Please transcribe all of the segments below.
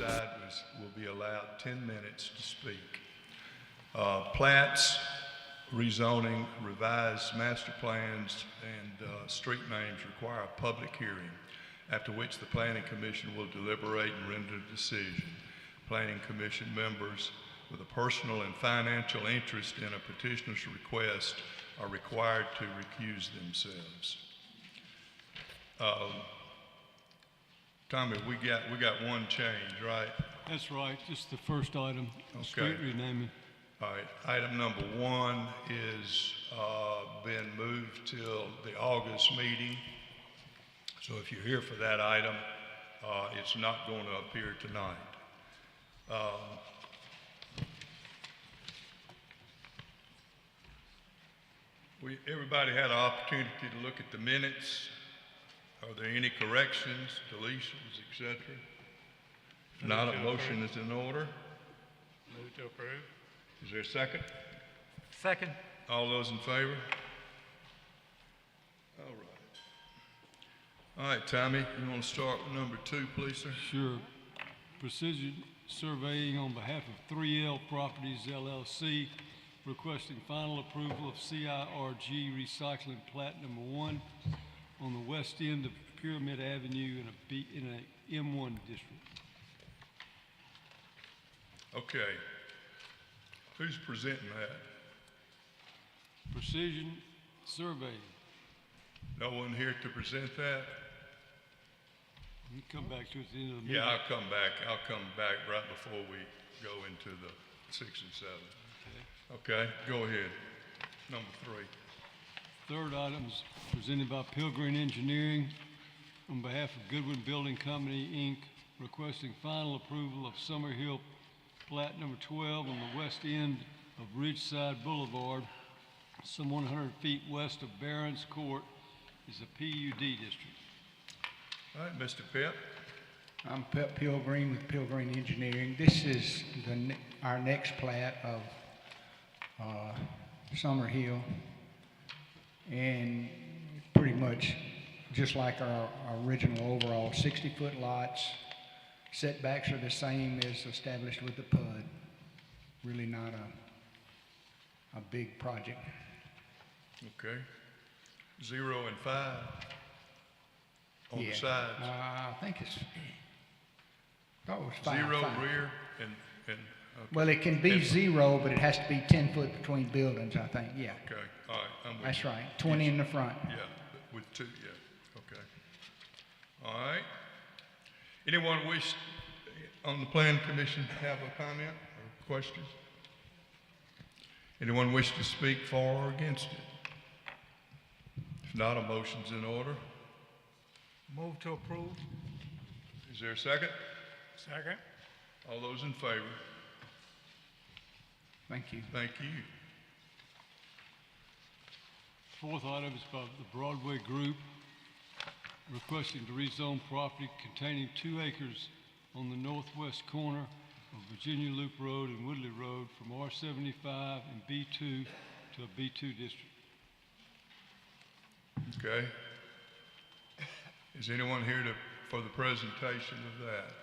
side will be allowed 10 minutes to speak. Plats, rezoning, revised master plans, and street names require a public hearing, after which the Planning Commission will deliberate and render a decision. Planning Commission members with a personal and financial interest in a petitioner's request are required to recuse themselves. Tommy, we got one change, right? That's right, just the first item, street renaming. All right, item number 1 is been moved till the August meeting. So if you're here for that item, it's not going to appear tonight. Everybody had an opportunity to look at the minutes. Are there any corrections, deletions, etc.? If not, a motion is in order. Move to approve. Is there a second? Second. All those in favor? All right, Tommy, you want to start with number 2, please, sir? Sure. Precision Surveying on behalf of 3L Properties LLC, requesting final approval of CIRG Recycling Plat No. 1 on the west end of Pyramid Avenue in a M1 district. Okay. Who's presenting that? Precision Surveying. No one here to present that? You can come back to it at the end of the meeting. Yeah, I'll come back right before we go into the 6 and 7. Okay, go ahead. Number 3. Third item is presented by Pilgreen Engineering on behalf of Goodwin Building Company, Inc., requesting final approval of Summerhill Plat No. 12 on the west end of Ridgeside Boulevard, some 100 feet west of Barron's Court, is a PUD district. All right, Mr. Pep. I'm Pep Pilgreen with Pilgreen Engineering. This is our next plat of Summerhill, and pretty much just like our original overall 60-foot lots. Setbacks are the same as established with the PUD. Really not a big project. Okay. 0 and 5 on the sides. I think it's, thought it was 5. 0 5. rear and okay. Well, it can be 0, but it has to be 10 foot between buildings, I think, yeah. Okay, all right, I'm with That's you. right, 20 in the front. Yeah, with 2, yeah, okay. All right. Anyone wish on the Planning Commission have a comment or question? Anyone wish to speak for or against it? If not, a motion's in order. Move to approve. Is there a second? Second. All those in favor? Thank you. Thank you. Fourth item is by the Broadway Group, requesting to rezone property containing 2 acres on the northwest corner of Virginia Loop Road and Woodley Road from R75 and B2 to a B2 district. Okay. Is anyone here for the presentation of that?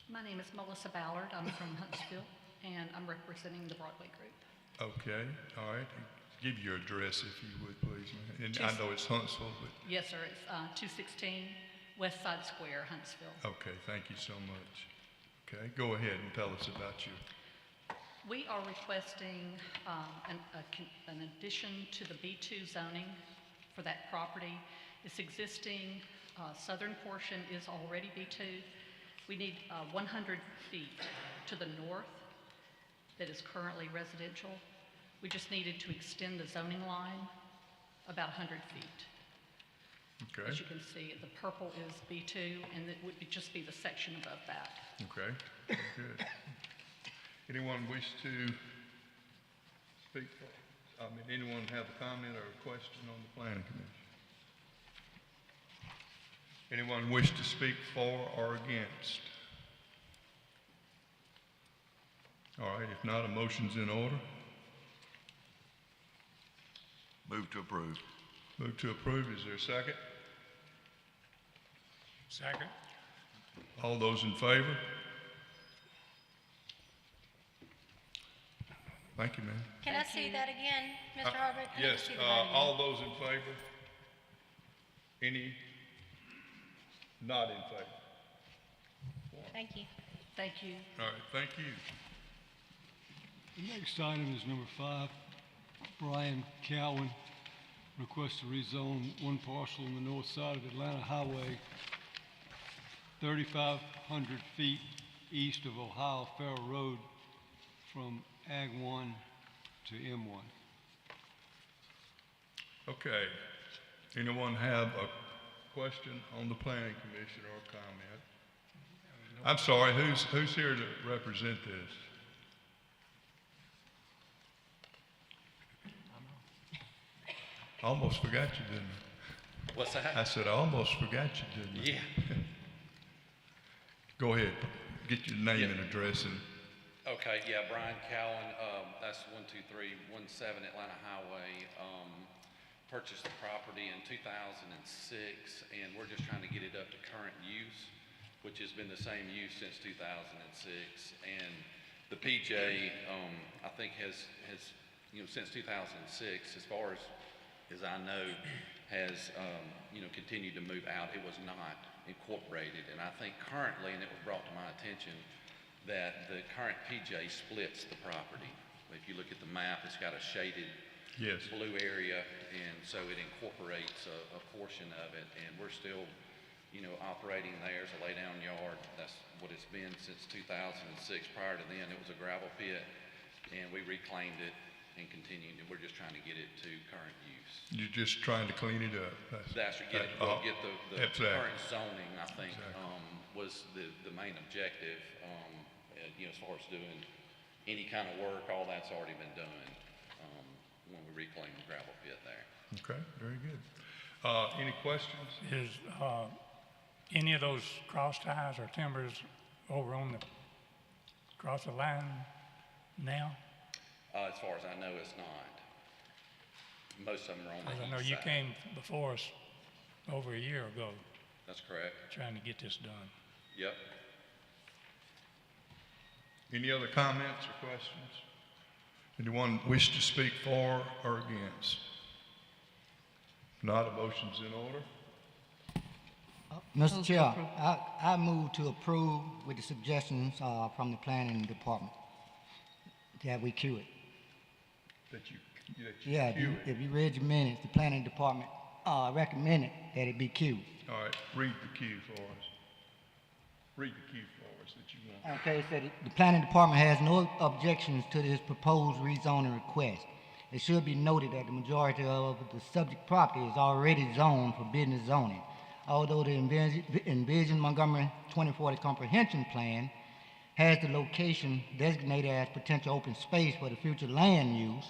My name is Melissa Ballard. I'm from Huntsville, and I'm representing the Broadway Group. Okay, all right. Give your address if you would, please, ma'am. And I know it's Huntsville, but... Yes, sir. It's 216 West Side Square, Huntsville. Okay, thank you so much. Okay, go ahead and tell us about you. We are requesting an addition to the B2 zoning for that property. Its existing southern portion is already B2. We need 100 feet to the north that is currently residential. We just needed to extend the zoning line about 100 feet. Okay. As you can see, the purple is B2, and it would just be the section above that. Okay, very good. Anyone wish to speak? Anyone have a comment or a question on the Planning Commission? Anyone wish to speak for or against? All right, if not, a motion's in order. Move to approve. Move to approve, is there a second? Second. All those in favor? Thank you, ma'am. Can I see that again, Mr. Harbert? I need to Yes, see the vote again. all those in favor? Any not in favor? Thank you. Thank you. All right, thank you. The next item is number 5. Brian Cowan requests to rezone one parcel on the north side of Atlanta Highway, 3,500 feet east of Ohio Farrell Road from Ag 1 to M1. Okay. Anyone have a question on the planning commission or a comment? I'm sorry, who's here to represent this? Almost forgot you, didn't I? What's that? I said, I almost forgot you, didn't I? Yeah. Go ahead, get your name and address and, Okay, yeah, Brian Cowan, that's 12317 Atlanta Highway. Purchased the property in 2006, and we're just trying to get it up to current use, which has been the same use since 2006. And the PJ, I think has, since 2006, as far as I know, has, continued to move out. It was not incorporated, and I think currently, and it was brought to my attention, that the current PJ splits the property. If you look at the map, it's got a shaded yes. blue area, and so it incorporates a portion of it, and we're still, operating there as a lay-down yard. That's what it's been since 2006. Prior to then, it was a gravel pit, and we reclaimed it and continued, and we're just trying to get it to current use. You're just trying to clean it up. That's to get the Exactly. current zoning, I think, Exactly. was the main objective. As far as doing any kind of work, all that's already been done when we reclaimed the gravel pit there. Okay, very good. Any questions? Is any of those cross ties or timbers over on the, across the line now? As far as I know, it's not. Most of them are on the I know east you side. came before us over a year ago That's correct. trying to get this done. Yep. Any other comments or questions? Anyone wish to speak for or against? Not, a motion's in order. Mr. Chair, I move to approve with the suggestions from the planning department that we queue it. That you Yeah, queue it. if you read your minutes, the planning department recommended that it be queued. All right, read the queue for us. Read the queue for us that you want. Okay, it said the planning department has no objections to this proposed rezoning request. It should be noted that the majority of the subject property is already zoned for business zoning. Although the envisioned Montgomery 2040 comprehension plan has the location designated as potential open space for the future land use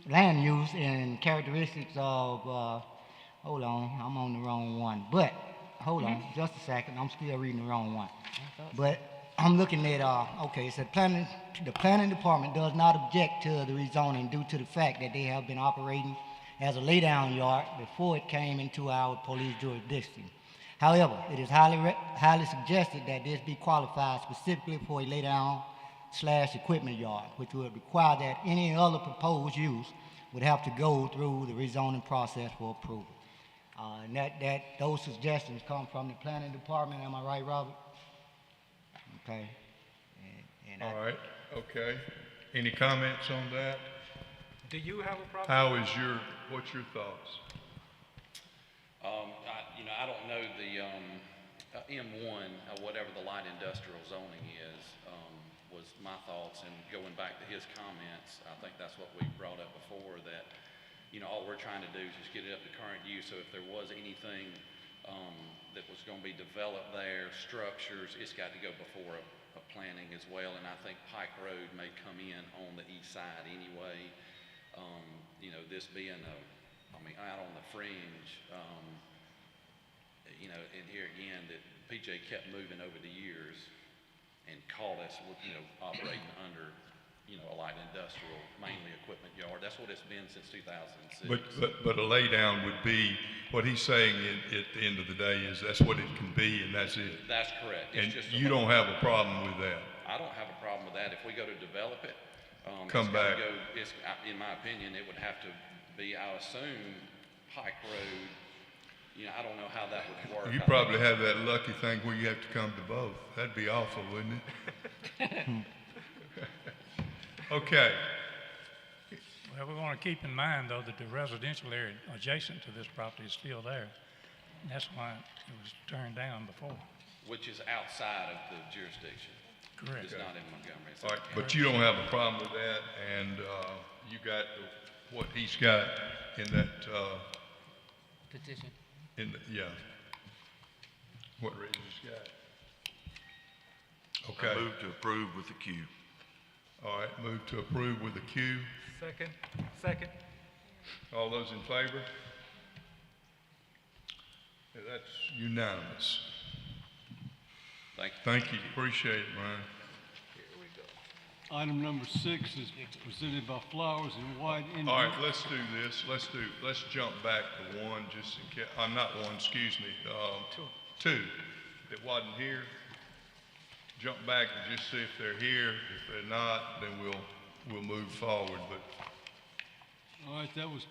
land use and characteristics of, hold on, I'm on the wrong one, but, hold on, just a second, I'm still reading the wrong one. But I'm looking at, okay, it said the planning department does not object to the rezoning due to the fact that they have been operating as a laydown yard before it came into our police jurisdiction. However, it is highly suggested that this be qualified specifically for a laydown/equipment yard, which would require that any other proposed use would have to go through the rezoning process for approval. And those suggestions come from the planning department. Am I right, Robert? Okay. All right, okay. Any comments on that? Do you have a problem? What's your thoughts? I don't know the M1, whatever the light industrial zoning is, was my thoughts. And going back to his comments, I think that's what we brought up before, that, all we're trying to do is just get it up to current use. So if there was anything that was going to be developed there, structures, it's got to go before a planning as well. And I think Pike Road may come in on the east side anyway. This being I mean, out on the fringe, you know, and here again, that PJ kept moving over the years and caught us with, you know, operating under, you know, a light industrial, mainly equipment yard. That's what it's been since 2006. But a laydown would be, what he's saying at the end of the day is that's what it can be and that's it. That's correct. And It's just you don't have a problem with that. I don't have a problem with that. If we go to develop it, Come it's gotta back. in my opinion, it would have to be, I assume, Pike Road. You know, I don't know how that would work. You probably have that lucky thing where you have to come to both. That'd be awful, wouldn't it? Okay. Well, we want to keep in mind, though, that the residential area adjacent to this property is still there. And that's why it was turned down before. Which is outside of the jurisdiction. Correct. It's not in Montgomery. It's All right, in but you don't have a problem with that, and you got what he's got in that, Petition. yeah. What Reggie's got. I Okay, move to approve with the Q. all right, move to approve with a Q. Second. All those in favor? Yeah, that's unanimous. Thank you. Thank you, appreciate it, Brian. Item number 6 is presented by Flowers and White Engineering. All right, let's do this. Let's jump back to one, just in case, not one, excuse me, two that wasn't here. Jump back and just see if they're here. If they're not, then we'll move forward, but. All right, that was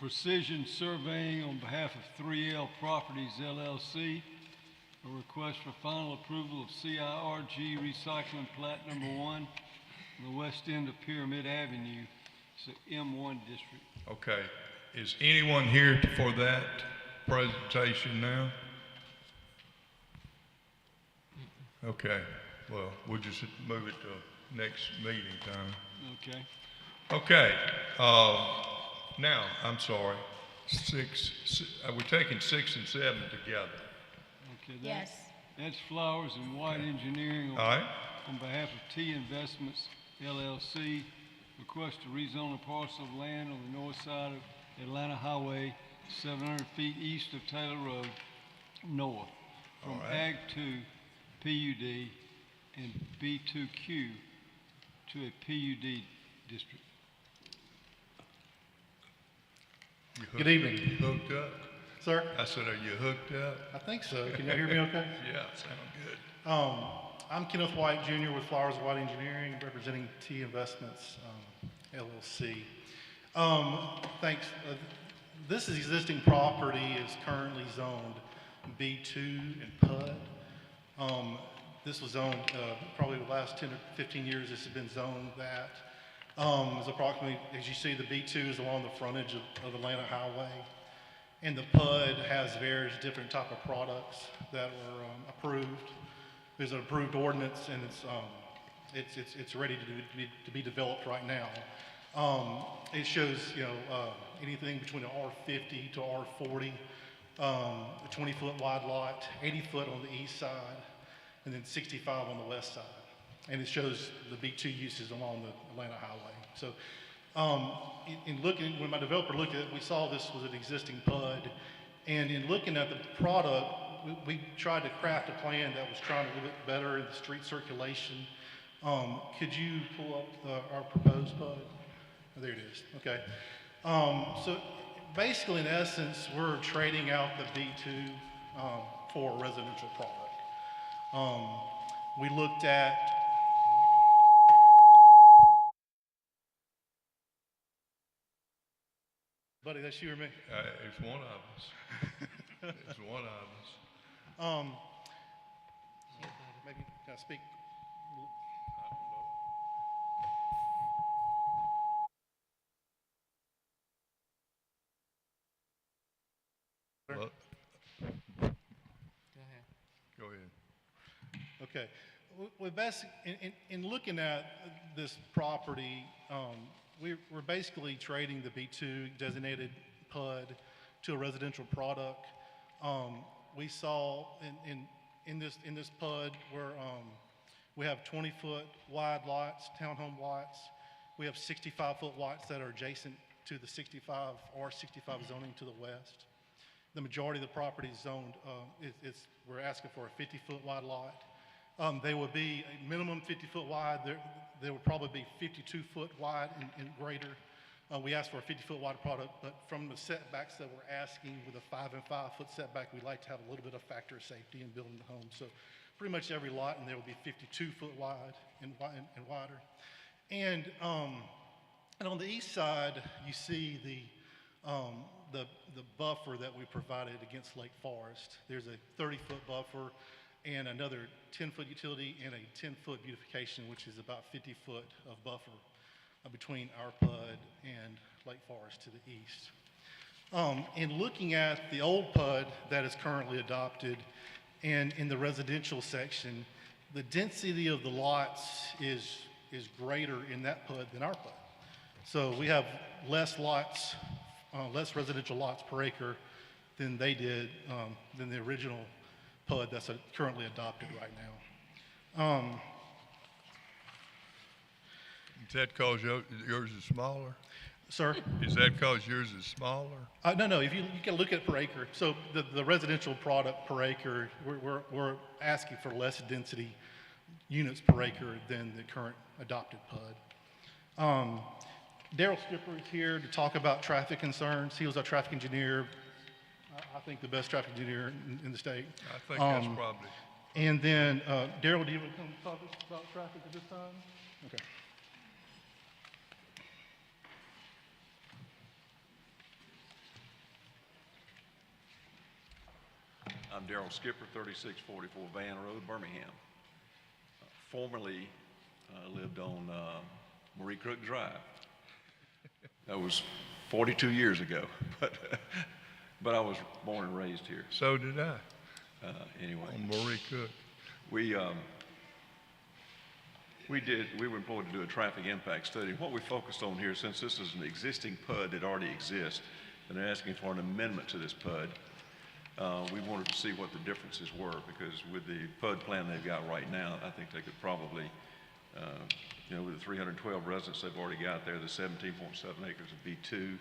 Precision Surveying on behalf of 3L Properties LLC. A request for final approval of CIRG Recycling Plat No. 1 on the west end of Pyramid Avenue. It's the M1 district. Okay, is anyone here for that presentation now? Okay, well, we'll just move it to next meeting time. Okay. Okay, now, I'm sorry, we're taking 6 and 7 together. Okay, Yes. that's Flowers and White Engineering All right, on behalf of T Investments LLC. Request to rezone a parcel of land on the north side of Atlanta Highway, 700 feet east of Taylor Road, north, from All right. Ag 2 PUD and B2Q to a PUD district. you Good evening. hooked up? Sir, I said, are you hooked up? I think so. Can you hear me okay? Yeah, sound good. I'm Kenneth White Jr. with Flowers White Engineering, representing T Investments, LLC. Thanks. This existing property is currently zoned B2 and PUD. This was zoned, probably the last 10 or 15 years, this has been zoned that. It's approximately, as you see, the B2 is along the frontage of Atlanta Highway. And the PUD has various different type of products that were approved. There's an approved ordinance, and it's ready to be developed right now. It shows, you know, anything between an R50 to R40, a 20-foot wide lot, 80 foot on the east side, and then 65 on the west side. And it shows the B2 uses along the Atlanta Highway. So. In looking, when my developer looked at it, we saw this was an existing PUD, and in looking at the product, we tried to craft a plan that was trying to look better in the street circulation. Could you pull up our proposed PUD? Oh, there it is. Okay. So basically, in essence, we're trading out the B2 for a residential product. We looked at. Buddy, that's you or me? It's one of us. It's one of us. Maybe can I speak? Look. Go ahead. Okay. We're in looking at this property, we're basically trading the B2 designated PUD to a residential product. We saw in this PUD where we have 20-foot wide lots, townhome lots. We have 65-foot lots that are adjacent to the 65 R65 zoning to the west. The majority of the property is zoned, we're asking for a 50-foot wide lot. They would be a minimum 50-foot wide. There would probably be 52-foot wide and greater. We asked for a 50-foot wide product, but from the setbacks that we're asking with a 5 and 5-foot setback, we'd like to have a little bit of factor of safety in building the home. So pretty much every lot in there will be 52-foot wide and wider. And on the east side, you see the buffer that we provided against Lake Forest. There's a 30-foot buffer and another 10-foot utility and a 10-foot beautification, which is about 50 foot of buffer between our PUD and Lake Forest to the east. In looking at the old PUD that is currently adopted and in the residential section, the density of the lots is greater in that PUD than our PUD. So we have less lots, less residential lots per acre than they did, than the original PUD that's currently adopted right now. Is that because yours is smaller? Sir? Is that because yours is smaller? No, if you can look at per acre. So the residential product per acre, we're asking for less density units per acre than the current adopted PUD. Daryl Skipper is here to talk about traffic concerns. He was our traffic engineer, I think the best traffic engineer in the state. I think that's probably. And then, Daryl, do you want to come talk about traffic at this time? Okay. I'm Daryl Skipper, 3644 Van Road, Birmingham. Formerly lived on Marie Crook Drive. That was 42 years ago, but I was born and raised here. So did I. Anyway. On Marie Cook. We were employed to do a traffic impact study. What we focused on here, since this is an existing PUD that already exists, and they're asking for an amendment to this PUD, we wanted to see what the differences were, because with the PUD plan they've got right now, I think they could probably, with the 312 residents they've already got there, the 17.7 acres of B2,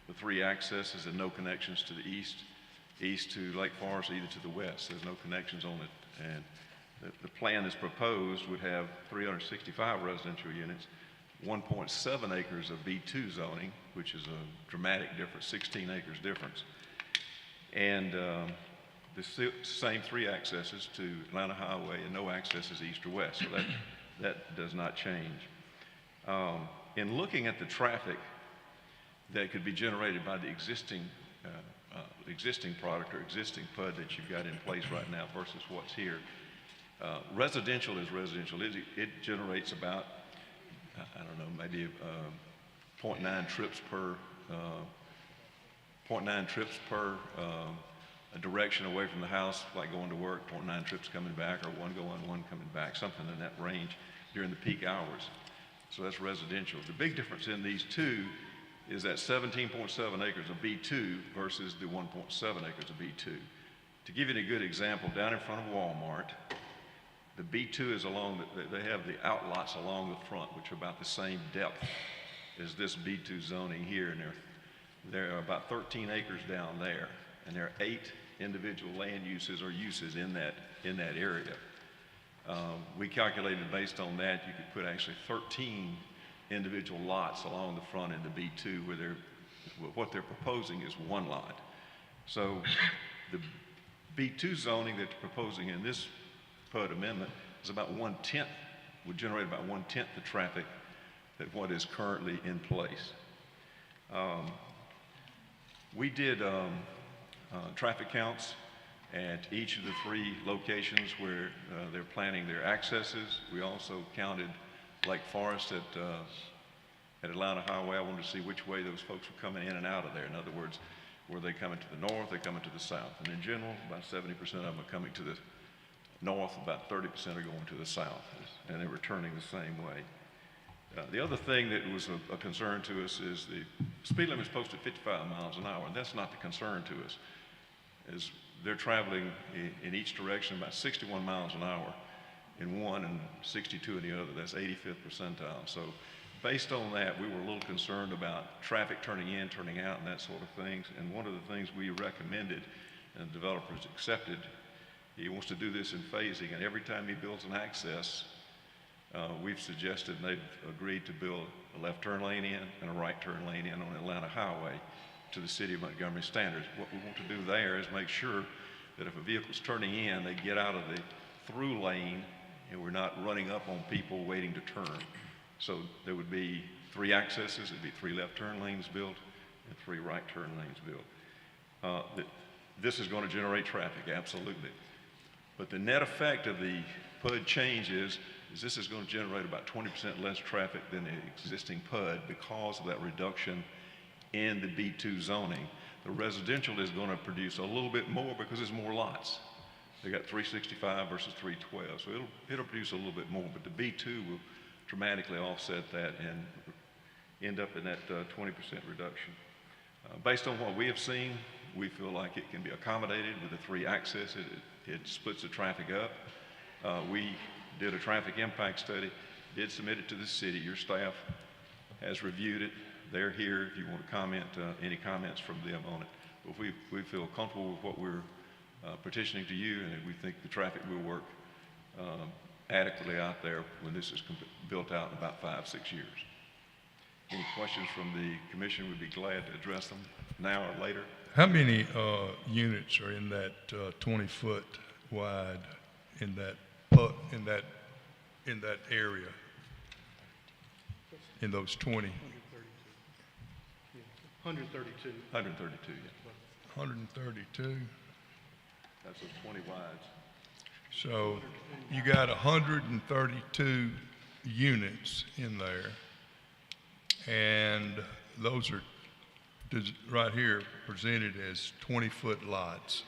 the 3 accesses and no connections to the east to Lake Forest, either to the west. There's no connections on it. And the plan as proposed would have 365 residential units, 1.7 acres of B2 zoning, which is a dramatic difference, 16 acres difference. And the same 3 accesses to Atlanta Highway and no accesses east or west, so that does not change. In looking at the traffic that could be generated by the existing product or existing PUD that you've got in place right now versus what's here, residential is residential. It generates about, I don't know, maybe 0.9 trips per a direction away from the house, like going to work, 0.9 trips coming back, or 1 going, 1 coming back, something in that range during the peak hours. So that's residential. The big difference in these two is that 17.7 acres of B2 versus the 1.7 acres of B2. To give you a good example, down in front of Walmart, the B2 is they have the outlots along the front, which are about the same depth as this B2 zoning here, and there are about 13 acres down there, and there are 8 individual land uses or uses in that area. We calculated based on that, you could put actually 13 individual lots along the front end of B2, where what they're proposing is 1 lot. So the B2 zoning that they're proposing in this PUD amendment is about 1/10, would generate about 1/10 the traffic that what is currently in place. We did traffic counts at each of the 3 locations where they're planning their accesses. We also counted Lake Forest at Atlanta Highway. I wanted to see which way those folks were coming in and out of there. In other words, were they coming to the north, they coming to the south? And in general, about 70% of them are coming to the north, about 30% are going to the south, and they're returning the same way. The other thing that was a concern to us is the speed limit is posted 55 miles an hour, and that's not the concern to us. Is they're traveling in each direction about 61 miles an hour in one and 62 in the other. That's 85th percentile. So Based on that, we were a little concerned about traffic turning in, turning out, and that sort of things. And one of the things we recommended, and the developers accepted, he wants to do this in phasing, and every time he builds an access, we've suggested, and they've agreed to build a left turn lane in and a right turn lane in on Atlanta Highway to the city of Montgomery standards. What we want to do there is make sure that if a vehicle's turning in, they get out of the through lane and we're not running up on people waiting to turn. So there would be 3 accesses, it'd be 3 left turn lanes built and 3 right turn lanes built. This is going to generate traffic, absolutely. But the net effect of the PUD change is this is going to generate about 20% less traffic than the existing PUD because of that reduction in the B2 zoning. The residential is going to produce a little bit more because there's more lots. They got 365 versus 312, so it'll produce a little bit more, but the B2 will dramatically offset that and end up in that 20% reduction. Based on what we have seen, we feel like it can be accommodated with the 3 accesses. It splits the traffic up. We did a traffic impact study, did submit it to the city. Your staff has reviewed it. They're here if you want to comment, any comments from them on it. But we feel comfortable with what we're petitioning to you, and we think the traffic will work adequately out there when this is built out in about 5-6 years. Any questions from the commission? We'd be glad to address them now or later. How many units are in that 20-foot wide in that area? In those 20? 132. 132, yeah. 132. That's those 20 wides. So you got 132 units in there, and those are right here presented as 20-foot lots.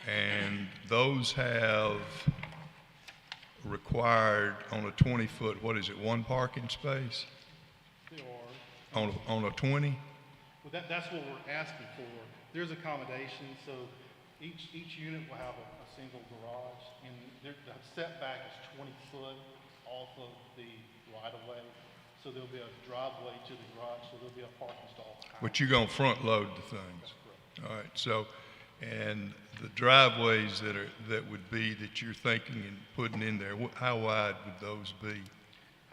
And those have required on a 20-foot, what is it, 1 parking space? There are. On a 20? Well, that's what we're asking for. There's accommodation, so each unit will have a single garage, and the setback is 20 foot off of the right-of-way. So there'll be a driveway to the garage, so there'll be a parking stall behind. But you're gonna front load the things. That's correct. All right, so, and the driveways that would be that you're thinking and putting in there, how wide would those be?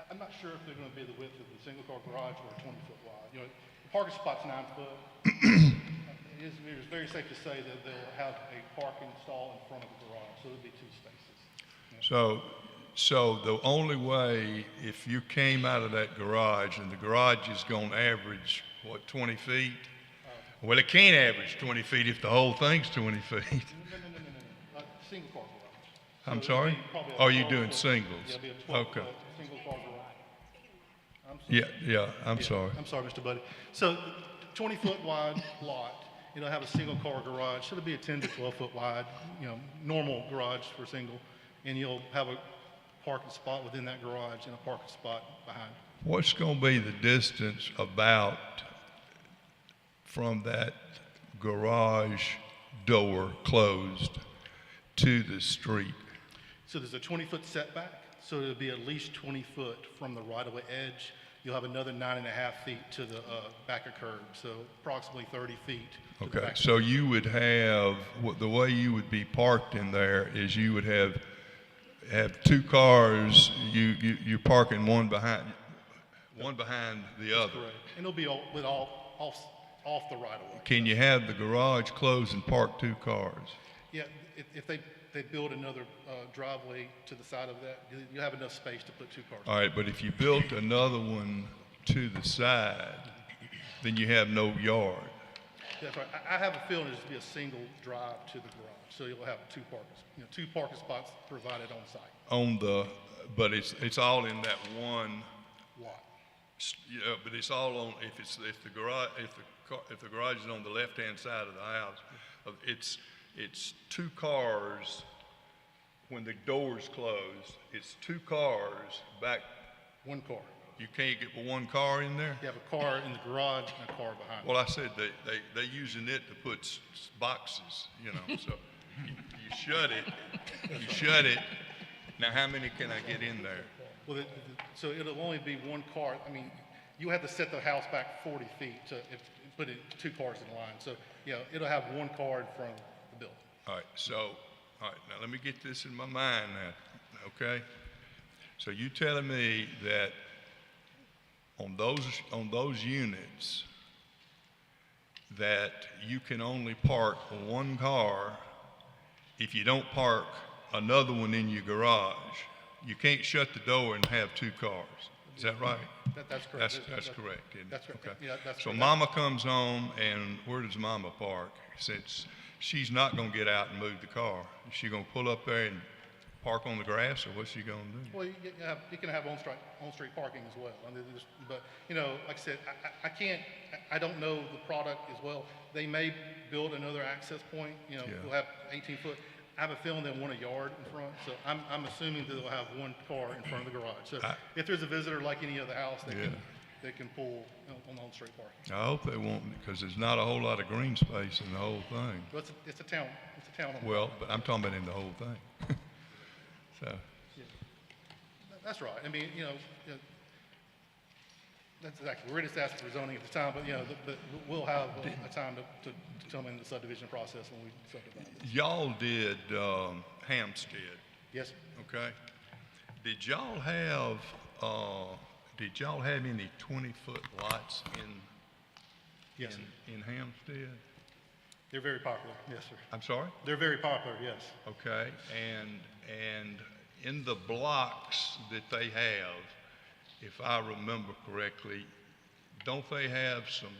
I'm not sure if they're gonna be the width of the single car garage or a 20-foot wide. You know, the parking spot's 9 foot. It is very safe to say that they'll have a parking stall in front of the garage, so there'll be 2 spaces. So the only way, if you came out of that garage and the garage is gonna average, what, 20 feet? Well, it can't average 20 feet if the whole thing's 20 feet. No. Single car garage. I'm So sorry? it'll be probably a Oh, you're 12 doing foot. singles? Yeah, it'll be a 12 Okay. foot single car garage. I'm sorry. I'm sorry, Mr. Buddy. So 20-foot wide lot, it'll have a single car garage, so it'll be a 10 to 12 foot wide, you know, normal garage for single, and you'll have a parking spot within that garage and a parking spot behind. What's gonna be the distance about from that garage door closed to the street? So there's a 20-foot setback, so it'll be at least 20 foot from the right-of-way edge. You'll have another 9.5 feet to the back of curb, so approximately 30 feet. To the Okay, back. so you would have, the way you would be parked in there is you would have 2 cars, you're parking one behind the other. Correct. And it'll be off the right-of-way. Can you have the garage closed and park 2 cars? Yeah, if they build another driveway to the side of that, you have enough space to put 2 cars. All right, but if you built another one to the side, then you have no yard. That's right. I have a feeling there's be a single drive to the garage, so you'll have 2 parking spots provided on site. But it's all in that one. Lot. Yeah, but it's all on, if the garage is on the left-hand side of the house, it's 2 cars, when the door's closed, it's 2 cars back. 1 car. You can't get but 1 car in there? You have a car in the garage and a car behind. Well, I said they using it to put boxes, so you shut it, Now, how many can I get in there? Well, so it'll only be one car. I mean, you have to set the house back 40 feet to put it 2 cars in line. So, you know, it'll have one car in front of the building. All right, now let me get this in my mind now, okay? So you telling me that on those units, that you can only park one car if you don't park another one in your garage? You can't shut the door and have 2 cars. Is that right? That's correct. That's correct, isn't it? That's right. Okay. Yeah, that's So correct. Mama comes home, and where does Mama park? Since she's not gonna get out and move the car, is she gonna pull up there and park on the grass, or what's she gonna do? Well, you can have on-street parking as well. I mean, but, you know, like I said, I don't know the product as well. They may build another access point, you know, Yeah. we'll have 18-foot. I have a feeling they'll want a yard in front, so I'm assuming that they'll have one car in front of the garage. So if there's a visitor like any other house, they can pull on on-street parking. I hope they won't, because there's not a whole lot of green space in the whole thing. Well, it's a town. Well, but I'm talking about in the whole thing. So, That's right. I mean, you know, that's exactly. We're just asking for zoning at the time, but, you know, but we'll have a time to come in the subdivision process when we subdivide this. y'all did Hampstead, Yes, okay? Did y'all have any 20-foot lots yes, sir. in Hampstead? They're very popular. Yes, sir. I'm sorry? They're very popular, yes. Okay, and in the blocks that they have, if I remember correctly, don't they have some,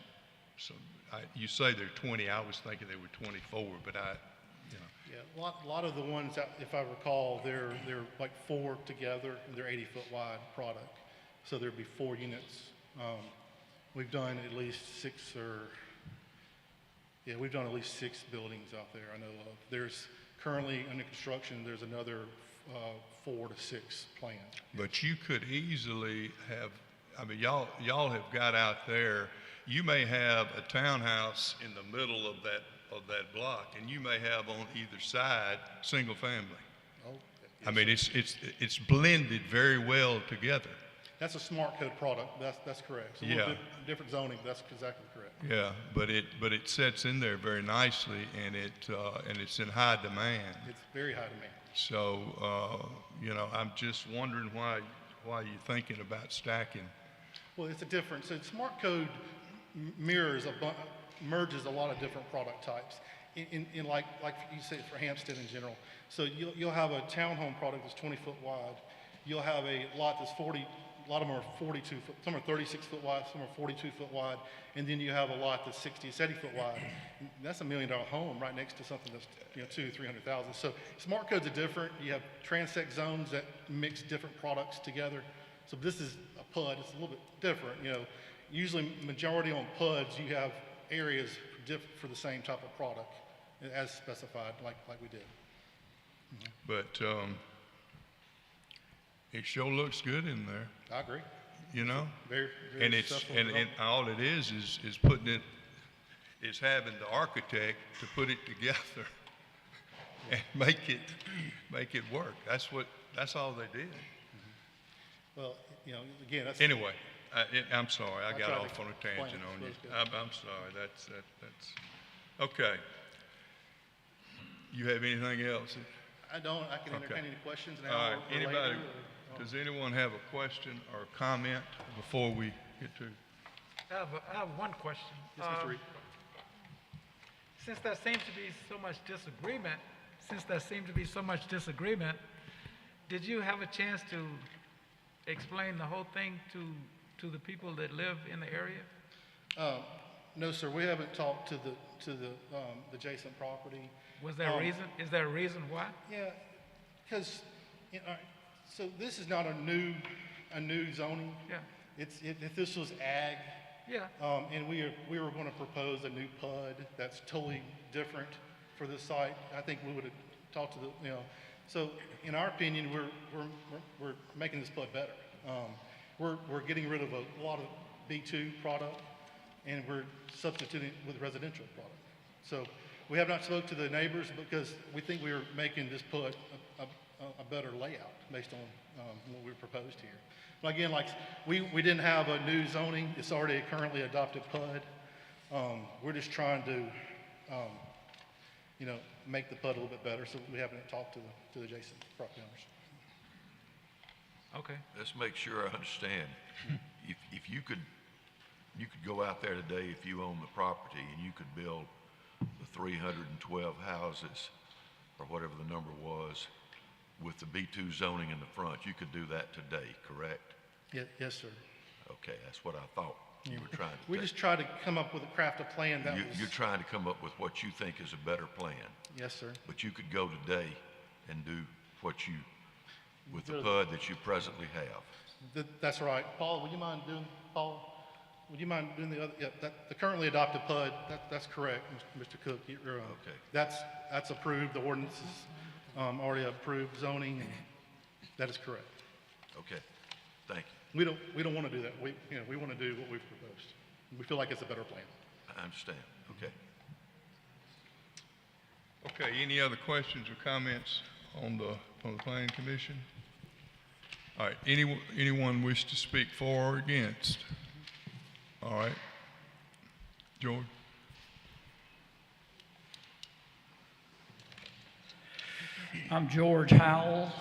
you say they're 20, I was thinking they were 24, but Yeah, a lot of the ones, if I recall, they're like 4 together, and they're 80-foot wide product. So there'd be 4 units. We've done at least 6 we've done at least 6 buildings out there I know of. There's currently under construction, there's another 4 to 6 planned. But you could easily have, I mean, y'all have got out there, you may have a townhouse in the middle of that block, and you may have on either side, single family. Oh, I mean, it's blended very well together. That's a smart code product. That's correct. It's a little bit different zoning, but that's exactly correct. Yeah, but it sets in there very nicely, and it's in high demand. It's very high demand. So, you know, I'm just wondering why you're thinking about stacking. Well, it's a difference. So smart code merges a lot of different product types. In like you said for Hampstead in general. So you'll have a townhome product that's 20-foot wide. You'll have a lot that's 40. A lot of them are 42 foot. Some are 36 foot wide. Some are 42 foot wide. And then you have a lot that's 60, 70 foot wide. That's $1 million home right next to something that's, you know, 200,000, 300,000. So smart codes are different. You have transect zones that mix different products together. So this is a PUD. It's a little bit different. You know, usually majority on PUDs you have areas for the same type of product as specified, like we did. But it sure looks good in there. I agree. You know, Very and it's successful and development. all it is putting it, is having the architect to put it together and make it work. That's all they did. Well, you know, again, that's Anyway, I'm sorry, I got tried to off on a explain tangent it, on so you. it's good. I'm sorry. That's okay. You have anything else? I don't. I can entertain Okay. any questions now. All right. or Anybody? later, Does anyone have a question or comment before we get to? I have one question. Yes, Mr. Reed. Since there seems to be so much disagreement, did you have a chance to explain the whole thing to the people that live in the area? No, sir. We haven't talked to the adjacent property. Was there a reason? Is there a reason why? Yeah, because so this is not a new zoning. Yeah. If this was ag. Yeah. And we were going to propose a new PUD that's totally different for this site. I think we would have talked to the, you know, so in our opinion, we're making this PUD better. We're getting rid of a lot of B2 product, and we're substituting with residential product. So we have not spoke to the neighbors because we think we were making this PUD a better layout based on what we proposed here. But again, like, we didn't have a new zoning. It's already a currently adopted PUD. We're just trying to, make the PUD a little bit better, so we haven't talked to the adjacent property owners. Okay. Let's make sure I understand. If you could go out there today, if you own the property, and you could build the 312 houses, or whatever the number was, with the B2 zoning in the front, you could do that today, correct? Yes, sir. Okay, that's what I thought you were trying to We do. just tried to come up with craft a plan that was. You're trying to come up with what you think is a better plan. Yes, sir. But you could go today and do what you, with the PUD that you presently have. That's right. Paul, would you mind doing the other, the currently adopted PUD, that's correct, Mr. Cook. Okay. That's approved, the ordinance is already approved zoning, and that is correct. Okay, thank you. We don't want to do that. We want to do what we've proposed. We feel like it's a better plan. I understand, okay. Okay, any other questions or comments on the planning commission? All right, anyone wish to speak for or against? All right, George? I'm George Howell.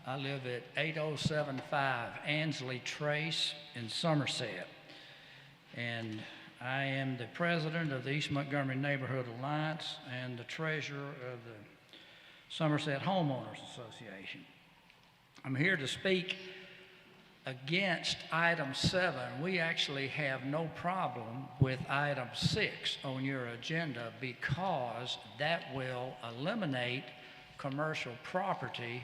I live at 8075 Ansley Trace in Somerset. And I am the president of the East Montgomery Neighborhood Alliance and the treasurer of the Somerset Homeowners Association. I'm here to speak against item 7. We actually have no problem with item 6 on your agenda because that will eliminate commercial property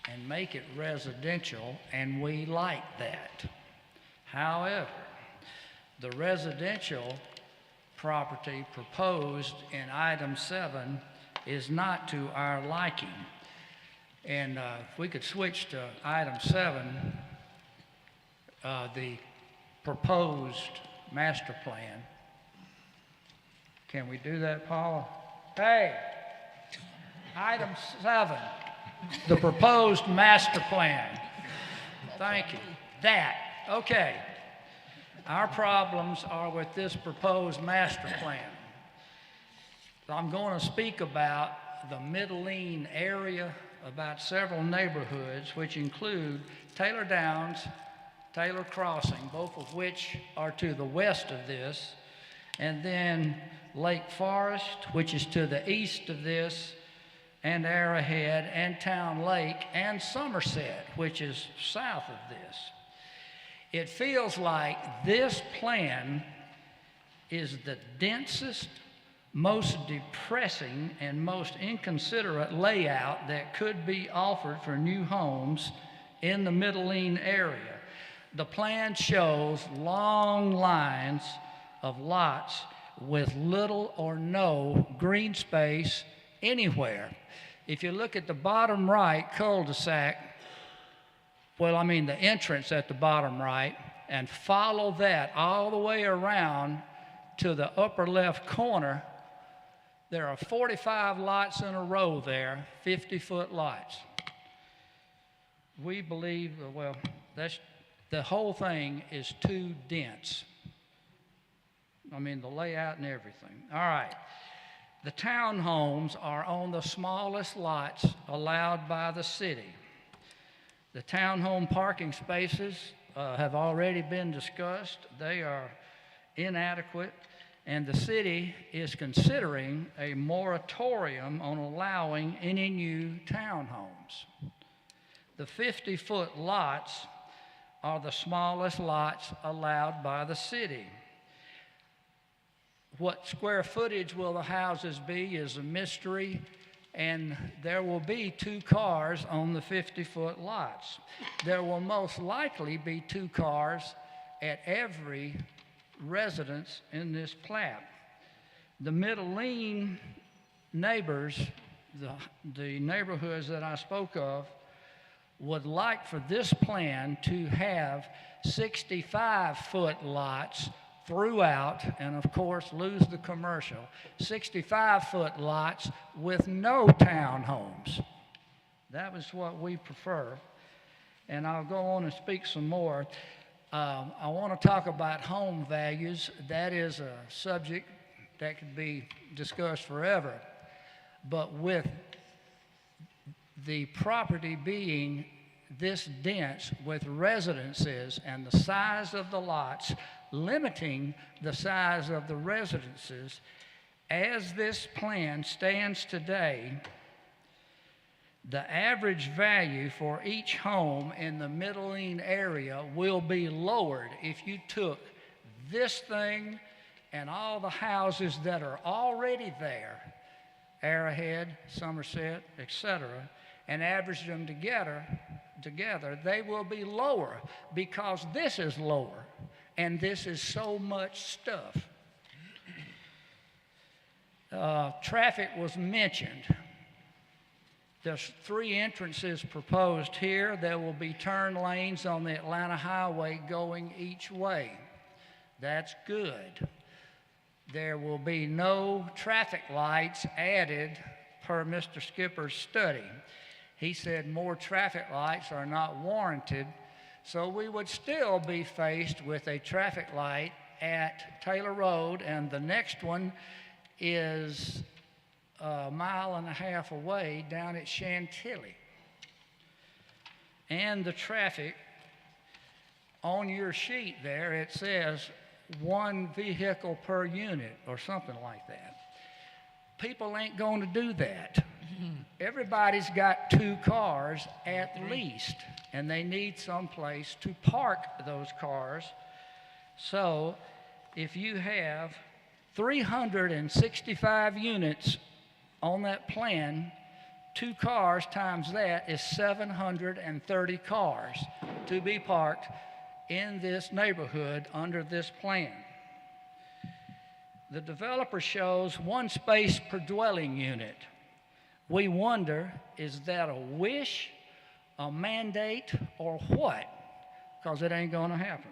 and make it residential, and we like that. However, the residential property proposed in item 7 is not to our liking. And if we could switch to item 7, the proposed master plan. Can we do that, Paula? Hey, item 7, the proposed master plan. Thank you. That, okay. Our problems are with this proposed master plan. I'm going to speak about the Middling area, about several neighborhoods, which include Taylor Downs, Taylor Crossing, both of which are to the west of this, and then Lake Forest, which is to the east of this, and Arrowhead, and Town Lake, and Somerset, which is south of this. It feels like this plan is the densest, most depressing, and most inconsiderate layout that could be offered for new homes in the Middling area. The plan shows long lines of lots with little or no green space anywhere. If you look at the bottom right cul-de-sac, the entrance at the bottom right, and follow that all the way around to the upper left corner, there are 45 lots in a row there, 50-foot lots. We believe, the whole thing is too dense. The layout and everything. All right. The townhomes are on the smallest lots allowed by the city. The townhome parking spaces have already been discussed. They are inadequate, and the city is considering a moratorium on allowing any new townhomes. The 50-foot lots are the smallest lots allowed by the city. What square footage will the houses be is a mystery, and there will be 2 cars on the 50-foot lots. There will most likely be 2 cars at every residence in this plat. The Middling neighbors, the neighborhoods that I spoke of, would like for this plan to have 65-foot lots throughout, and of course lose the commercial, 65-foot lots with no townhomes. That was what we prefer. And I'll go on and speak some more. I want to talk about home values. That is a subject that could be discussed forever. But with the property being this dense with residences and the size of the lots limiting the size of the residences, as this plan stands today, the average value for each home in the middling area will be lowered if you took this thing and all the houses that are already there, Arrowhead, Somerset, etc., and averaged them together, they will be lower because this is lower and this is so much stuff. Traffic was mentioned. There's 3 entrances proposed here. There will be turn lanes on the Atlanta Highway going each way. That's good. There will be no traffic lights added per Mr. Skipper's study. He said more traffic lights are not warranted, so we would still be faced with a traffic light at Taylor Road, and the next one is a mile and a half away down at Chantilly. And the traffic, on your sheet there, it says 1 vehicle per unit or something like that. People ain't going to do that. Everybody's got 2 cars at least, and they need some place to park those cars. So if you have 365 units on that plan, 2 cars times that is 730 cars to be parked in this neighborhood under this plan. The developer shows 1 space per dwelling unit. We wonder, is that a wish, a mandate, or what? Because it ain't going to happen.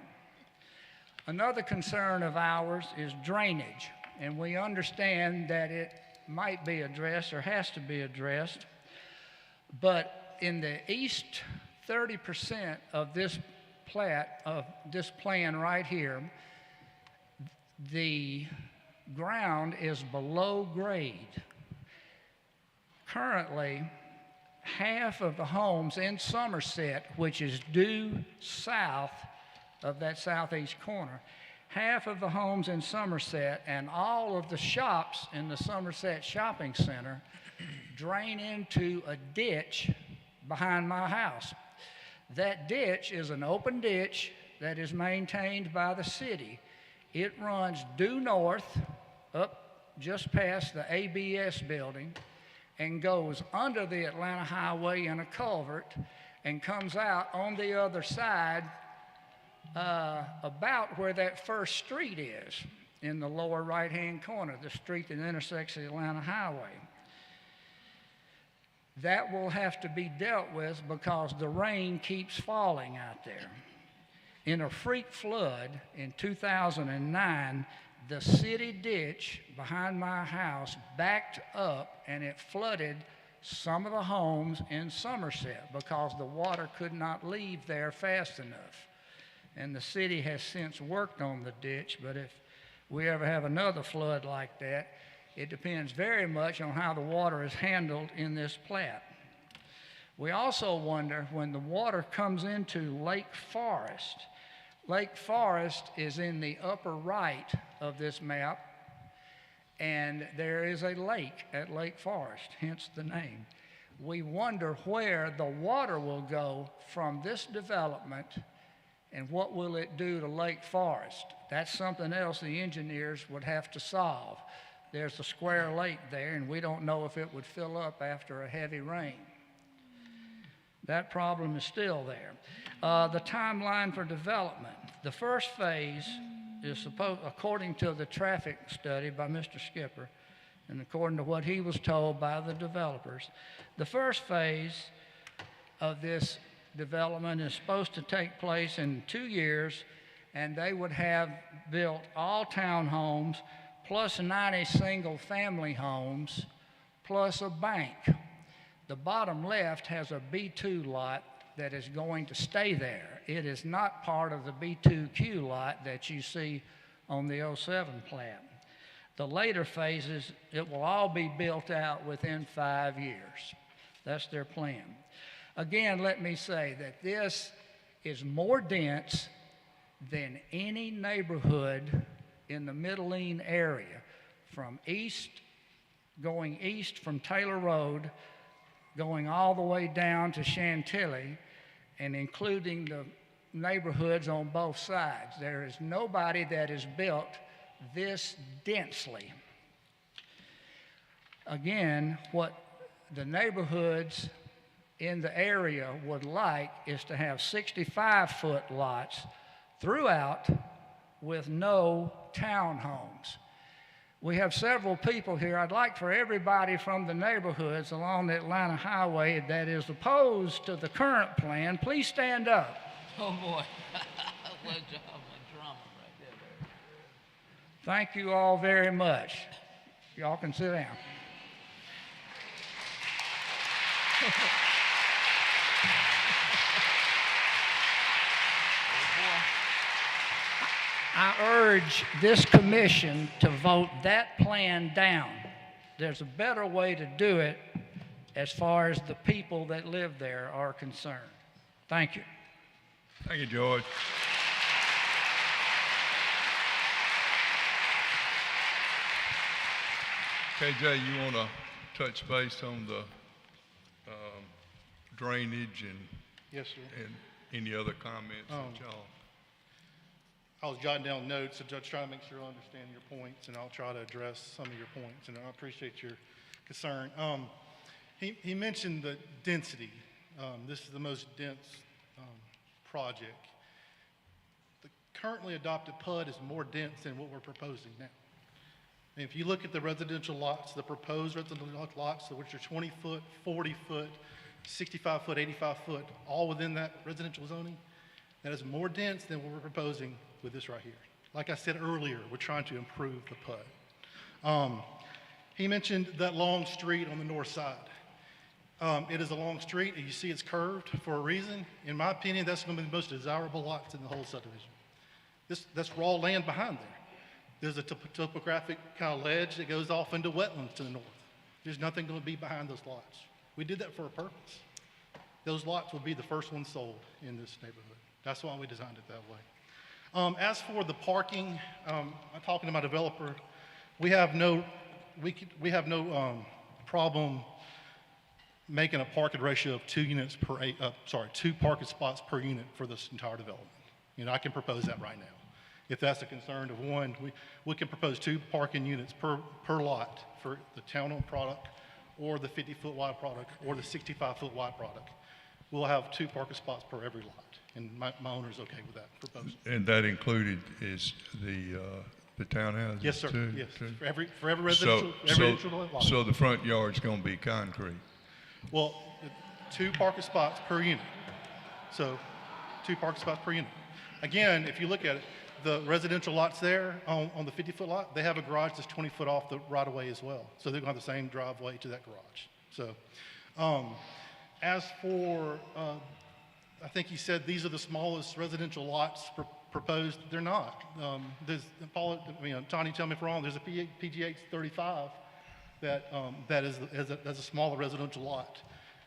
Another concern of ours is drainage, and we understand that it might be addressed or has to be addressed, but in the east 30% of this plat, of this plan right here, the ground is below grade. Currently, half of the homes in Somerset, which is due south of that southeast corner, half of the homes in Somerset and all of the shops in the Somerset Shopping Center drain into a ditch behind my house. That ditch is an open ditch that is maintained by the city. It runs due north up just past the ABS building and goes under the Atlanta Highway in a culvert and comes out on the other side about where that first street is in the lower right-hand corner, the street that intersects the Atlanta Highway. That will have to be dealt with because the rain keeps falling out there. In a freak flood in 2009, the city ditch behind my house backed up and it flooded some of the homes in Somerset because the water could not leave there fast enough. And the city has since worked on the ditch, but if we ever have another flood like that, it depends very much on how the water is handled in this plat. We also wonder when the water comes into Lake Forest. Lake Forest is in the upper right of this map, and there is a lake at Lake Forest, hence the name. We wonder where the water will go from this development and what will it do to Lake Forest. That's something else the engineers would have to solve. There's a square lake there, and we don't know if it would fill up after a heavy rain. That problem is still there. The timeline for development. The first phase is supposed, according to the traffic study by Mr. Skipper, and according to what he was told by the developers, the first phase of this development is supposed to take place in 2 years, and they would have built all townhomes plus 90 single-family homes plus a bank. The bottom left has a B2 lot that is going to stay there. It is not part of the B2Q lot that you see on the 07 plat. The later phases, it will all be built out within 5 years. That's their plan. Again, let me say that this is more dense than any neighborhood in the Middleine area, from going east from Taylor Road, going all the way down to Chantilly, and including the neighborhoods on both sides. There is nobody that is built this densely. Again, what the neighborhoods in the area would like is to have 65-foot lots throughout with no townhomes. We have several people here. I'd like for everybody from the neighborhoods along the Atlanta Highway that is opposed to the current plan, please stand up. Oh, boy. Well, job, my drama right there. Thank you all very much. Y'all can sit down. I urge this commission to vote that plan down. There's a better way to do it as far as the people that live there are concerned. Thank you. Thank you, George. KJ, you want to touch base on the drainage and, Yes, sir. and any other comments that y'all? I was jotting down notes, so just trying to make sure I understand your points, and I'll try to address some of your points, and I appreciate your concern. He mentioned the density. This is the most dense project. The currently adopted PUD is more dense than what we're proposing now. And if you look at the residential lots, the proposed residential lots, which are 20-foot, 40-foot, 65-foot, 85-foot, all within that residential zoning, that is more dense than what we're proposing with this right here. Like I said earlier, we're trying to improve the PUD. He mentioned that long street on the north side. It is a long street, and you see it's curved for a reason. In my opinion, that's going to be the most desirable lots in the whole subdivision. That's raw land behind there. There's a topographic kind of ledge that goes off into wetlands to the north. There's nothing going to be behind those lots. We did that for a purpose. Those lots will be the first ones sold in this neighborhood. That's why we designed it that way. As for the parking, I'm talking to my developer. We have no problem making a parking ratio of 2 parking spots per unit for this entire development. You know, I can propose that right now. If that's a concern of one, we can propose 2 parking units per lot for the town-owned product, or the 50-foot wide product, or the 65-foot wide product. We'll have 2 parking spots per every lot, and my owner's okay with that proposal. And that included is the townhouses? Yes, sir. Too, Yes. too? For every residential lot. So the front yard's going to be concrete? Well, 2 parking spots per unit. So 2 parking spots per unit. Again, if you look at it, the residential lots there on the 50-foot lot, they have a garage that's 20 foot off the right-of-way as well. So they're going to have the same driveway to that garage. So as for, I think he said these are the smallest residential lots proposed. They're not. Tony, tell me if I'm wrong, there's a PGH 35 that is a smaller residential lot.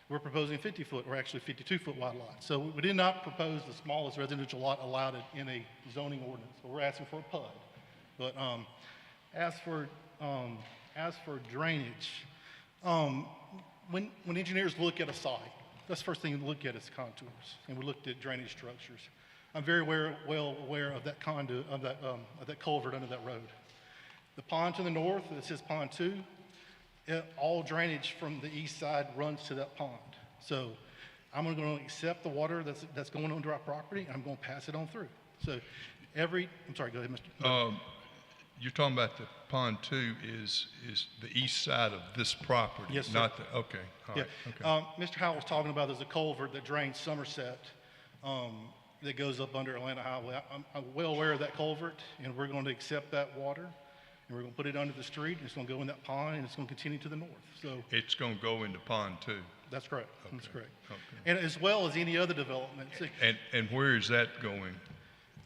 We're proposing 50-foot, or actually 52-foot wide lot. So we did not propose the smallest residential lot allowed in a zoning ordinance. So we're asking for a PUD. But as for drainage, when engineers look at a site, that's the first thing we look at is contours, and we looked at drainage structures. I'm very well aware of that conduit, of that culvert under that road. The pond to the north, it says pond 2. All drainage from the east side runs to that pond. So I'm going to accept the water that's going onto our property, and I'm going to pass it on through. So I'm sorry, go ahead, Mr. You're talking about the pond 2 is the east side of this property? Yes, sir. Not the, okay. All Yeah. right, okay. Mr. Howell was talking about there's a culvert that drains Somerset that goes up under Atlanta Highway. I'm well aware of that culvert, and we're going to accept that water, and we're gonna put it under the street, and it's gonna go in that pond, and it's gonna continue to the north. So It's gonna go into pond two. that's correct, that's correct. Okay. And as well as any other development. And where is that going?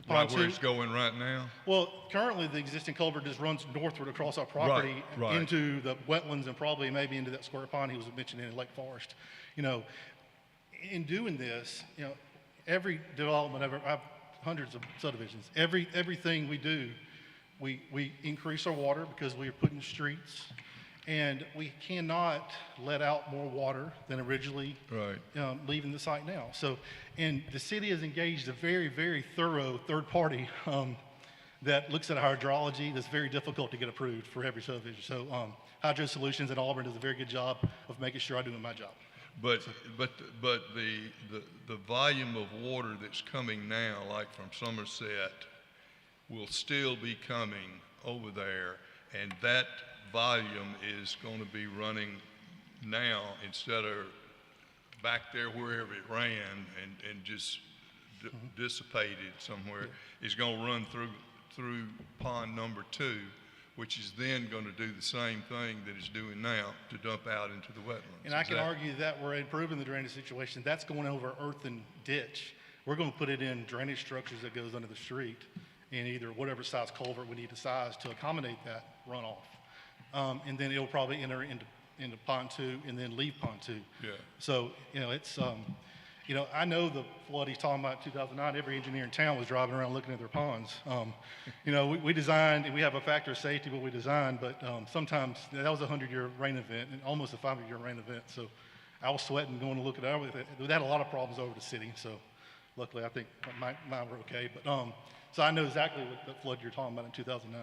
Pond Right where two? it's going right now? Well, currently, the existing culvert just runs northward across our property right. into the wetlands and probably maybe into that square pond he was mentioning in Lake Forest. You know, in doing this, you know, every development ever, I have hundreds of subdivisions. Everything we do, we increase our water because we are putting streets, and we cannot let out more water than originally Right. leaving the site now. So, and the city has engaged a very, very thorough third party that looks at hydrology that's very difficult to get approved for every subdivision. So, Hydro Solutions in Auburn does a very good job of making sure I'm doing my job. But the volume of water that's coming now, like from Somerset, will still be coming over there, and that volume is going to be running now instead of back there wherever it ran and just dissipated somewhere. It's going to run through pond number two, which is then going to do the same thing that it's doing now to dump out into the wetlands. And I can argue that we're improving the drainage situation. That's going over earthen ditch. We're going to put it in drainage structures that goes under the street in either whatever size culvert we need to size to accommodate that runoff. And then it'll probably enter into pond two and then leave pond two. Yeah. So, you know, it's, you know, I know the flood he's talking about in 2009, every engineer in town was driving around looking at their ponds. You know, we designed, and we have a factor of safety what we designed, but sometimes that was a 100-year rain event and almost a 500-year rain event. So I was sweating going to look at it. We had a lot of problems over the city. So luckily I think mine were okay. But so I know exactly what the flood you're talking about in 2009.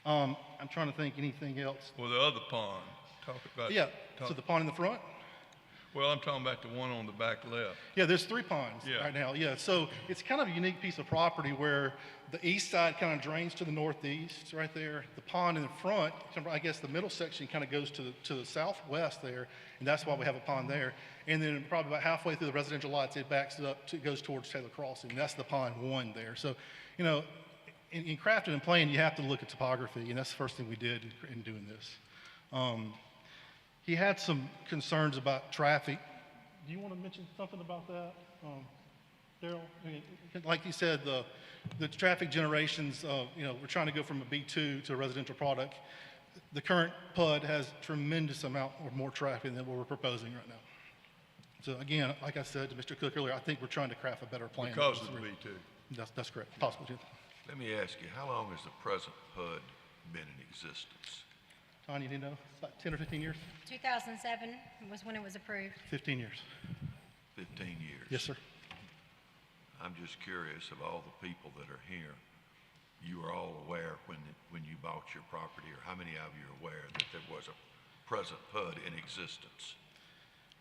I'm trying to think anything else. Well, the other pond, talk about. Yeah, so the pond in the front? Well, I'm talking about the one on the back left. Yeah, there's 3 ponds Yeah. right now. Yeah, so it's kind of a unique piece of property where the east side kind of drains to the northeast right there. The pond in the front, I guess the middle section kind of goes to the southwest there, and that's why we have a pond there. And then probably about halfway through the residential lots, it backs it up, goes towards Taylor Crossing. That's the pond 1 there. So, you know, in crafting and planning, you have to look at topography, and that's the first thing we did in doing this. He had some concerns about traffic. Do you want to mention something about that, Daryl? I mean, like you said, the traffic generations, you know, we're trying to go from a B2 to a residential product. The current PUD has tremendous amount or more traffic than what we're proposing right now. So again, like I said to Mr. Cook earlier, I think we're trying to craft a better plan. Because of the B2. That's correct, possible. Let me ask you, how long has the present PUD been in existence? Tanya, you know, about 10 or 15 years? 2007 was when it was approved. 15 years. 15 years? Yes, sir. I'm just curious, of all the people that are here, you are all aware when you bought your property, or how many of you are aware that there was a present PUD in existence?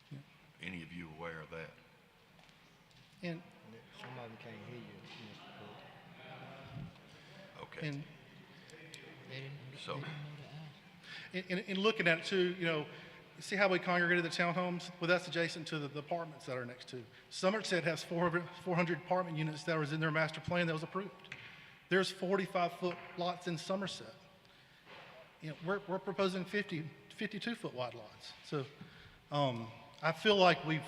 Yeah. Any of you aware of that? And some of them can't hear you, Mr. Cook. Okay. And so, in looking at it too, you know, see how we congregated the townhomes? Well, that's adjacent to the apartments that are next to. Somerset has 400 apartment units that was in their master plan that was approved. There's 45-foot lots in Somerset. You know, we're proposing 52-foot wide lots. So I feel like we've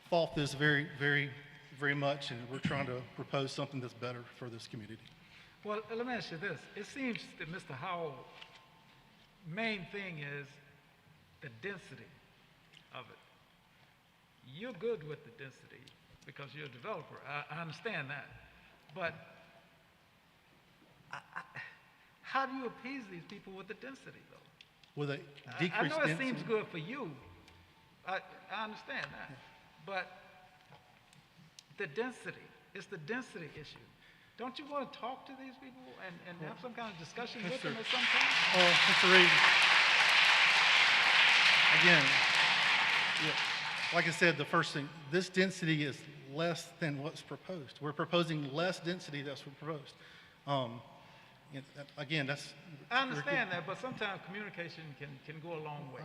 fought this very, very, very much, and we're trying to propose something that's better for this community. Well, let me ask you this. It seems that Mr. Howell, main thing is the density of it. You're good with the density because you're a developer. I understand that. But how do you appease these people with the density, though? With a decreased I know it density? seems good for you. I understand that. But the density, it's the density issue. Don't you want to talk to these people and have some kind of discussion with them at some point? Mr. Reed, again, like I said, the first thing, this density is less than what's proposed. We're proposing less density than what's proposed. Again, that's... I understand that, but sometimes communication can go a long way.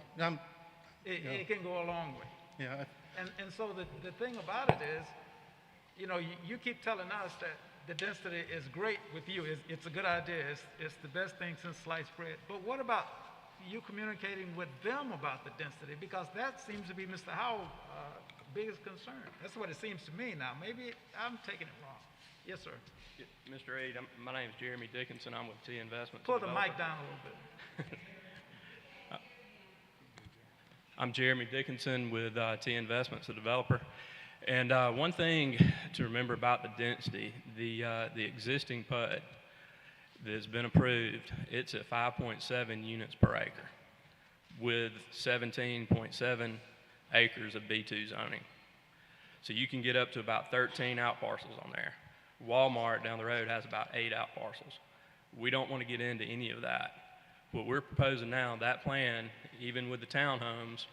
It can go a long way. Yeah. And so the thing about it is, you know, you keep telling us that the density is great with you. It's a good idea. It's the best thing since sliced bread. But what about you communicating with them about the density? Because that seems to be Mr. Howell's biggest concern. That's what it seems to me now. Maybe I'm taking it wrong. Yes, sir. Mr. Reed, my name is Jeremy Dickinson. I'm with T Investments. Pull the mic down a little bit. I'm Jeremy Dickinson with T Investments, a developer. And one thing to remember about the density, the existing PUD that's been approved, it's at 5.7 units per acre with 17.7 acres of B2 zoning. So you can get up to about 13 out parcels on there. Walmart down the road has about 8 out parcels. We don't want to get into any of that. What we're proposing now, that plan, even with the townhomes,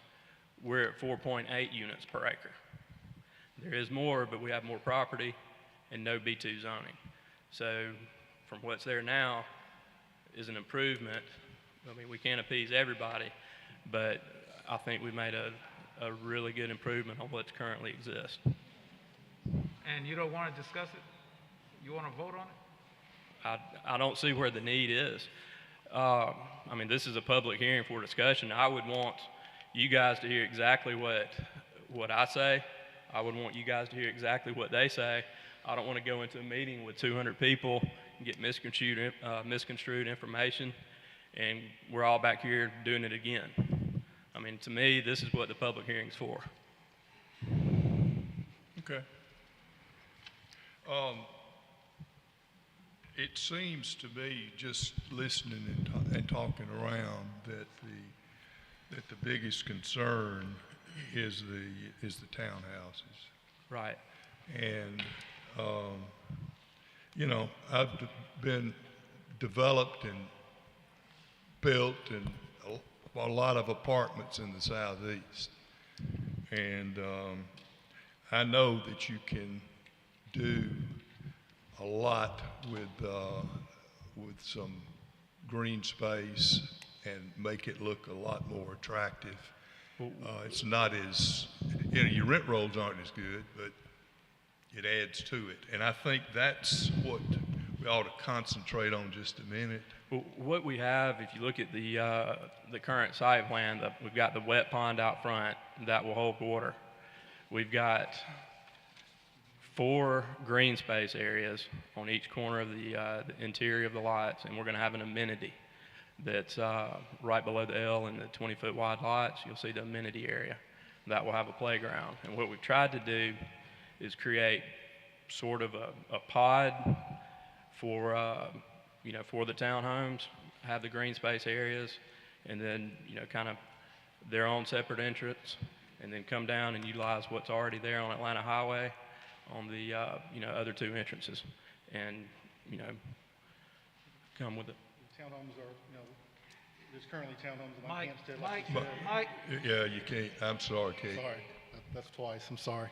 we're at 4.8 units per acre. There is more, but we have more property and no B2 zoning. So from what's there now is an improvement. I mean, we can't appease everybody, but I think we made a really good improvement on what currently exists. And you don't want to discuss it? You want to vote on it? I don't see where the need is. I mean, this is a public hearing for discussion. I would want you guys to hear exactly what I say. I would want you guys to hear exactly what they say. I don't want to go into a meeting with 200 people and get misconstrued information, and we're all back here doing it again. I mean, to me, this is what the public hearing's for. Okay. It seems to me, just listening and talking around, that the biggest concern is the townhouses. Right. And you know, I've been developed and built in a lot of apartments in the southeast, and I know that you can do a lot with some green space and make it look a lot more attractive. It's not as, you know, your rent rolls aren't as good, but it adds to it. And I think that's what we ought to concentrate on just a minute. Well, what we have, if you look at the current site plan, we've got the wet pond out front that will hold water. We've got 4 green space areas on each corner of the interior of the lots, and we're going to have an amenity that's right below the L in the 20-foot wide lots. You'll see the amenity area that will have a playground. And what we've tried to do is create sort of a pod for you know, for the townhomes, have the green space areas, and then, you know, kind of their own separate entrance, and then come down and utilize what's already there on Atlanta Highway on the you know, other 2 entrances, and, you know, come with it. Townhomes are, you know, there's currently townhomes in Mike, Hampstead. Mike, like Mike. Yeah, you can't. I'm sorry, Kate. Sorry, that's twice. I'm sorry.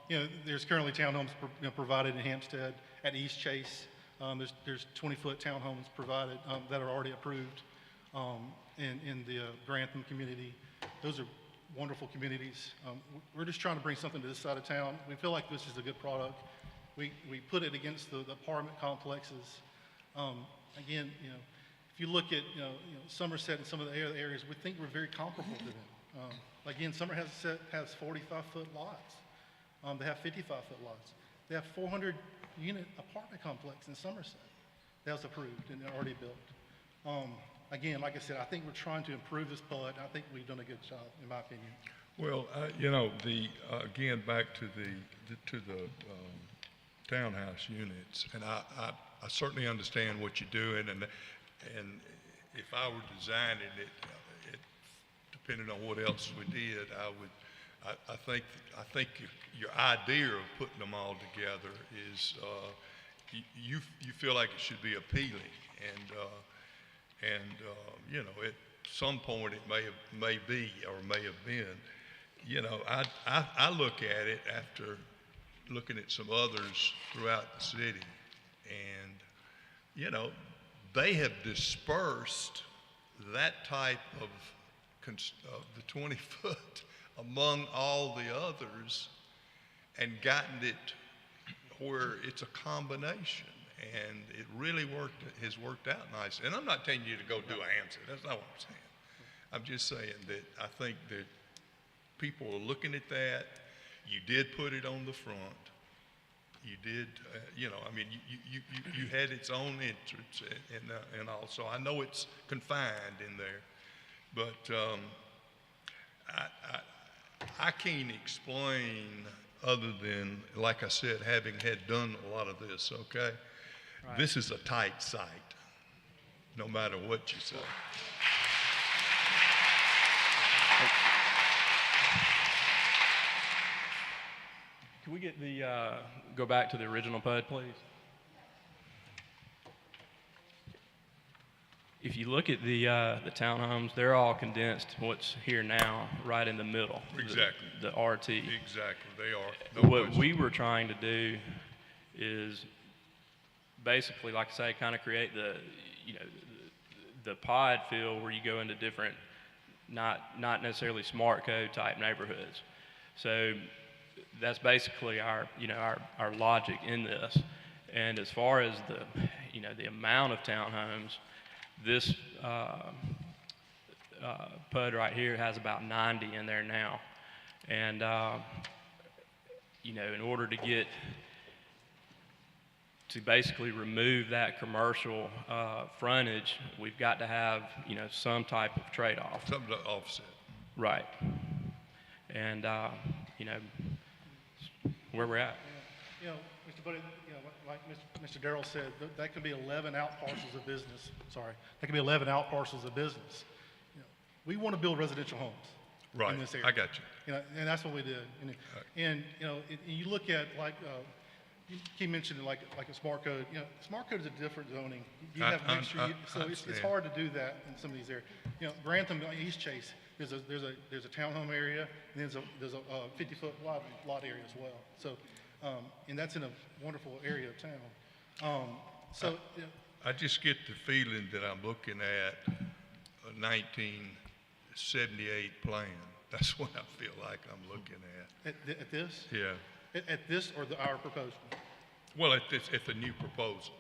You know, there's currently townhomes provided in Hampstead at East Chase. There's 20-foot townhomes provided that are already approved in the Grantham community. Those are wonderful communities. We're just trying to bring something to this side of town. We feel like this is a good product. We put it against the apartment complexes. Again, you know, if you look at Somerset and some of the other areas, we think we're very comparable to them. Again, Somerset has 45-foot lots. They have 55-foot lots. They have 400-unit apartment complex in Somerset that was approved and already built. Again, like I said, I think we're trying to improve this PUD. I think we've done a good job, in my opinion. Well, you know, again, back to the townhouse units, and I certainly understand what you're doing, and if I were designing it, depending on what else we did, I think your idea of putting them all together is you feel like it should be appealing, and you know, at some point it may be or may have been. You know, I look at it after looking at some others throughout the city, and you know, they have dispersed that type of the 20-foot among all the others and gotten it where it's a combination, and it really has worked out nice. And I'm not telling you to go do an answer. That's not what I'm saying. I'm just saying that I think that people are looking at that. You did put it on the front. You did, you know, I mean, you had its own entrance and also, I know it's confined in there, but I can't explain other than, like I said, having had done a lot of this, okay? Right. This is a tight site, no matter what you say. Can we get the, go back to the original PUD, please? If you look at the townhomes, they're all condensed, what's here now, right in the middle. Exactly. The RT. Exactly, they are. No What question. we were trying to do is basically, like I say, kind of create the, you know, the pod feel where you go into different, not necessarily smart code type neighborhoods. So that's basically our, you know, our logic in this. And as far as the, you know, the amount of townhomes, this PUD right here has about 90 in there now. And, you know, in order to get, to basically remove that commercial frontage, we've got to have, you know, some type of trade-off. Something to offset. Right. And, you know, where we're at. You know, Mr. Buddy, you know, like Mr. Darrell said, that could be 11 out parcels of business. Sorry, that could be 11 out parcels of business. You know, we want to build residential homes Right, in this area. I got you. You know, and that's what we did. And you know, you look at like you keep mentioning like a smart code. You know, smart code is a different zoning. You have mixture, so it's hard to do that in some of these areas. You know, Grantham, East Chase, there's a townhome area, and there's a 50-foot lot area as well. So, and that's in a wonderful area of town. So, you know, I just get the feeling that I'm looking at a 1978 plan. That's what I feel like I'm looking at. at this, Yeah. at this or our proposal. Well, at the new proposal.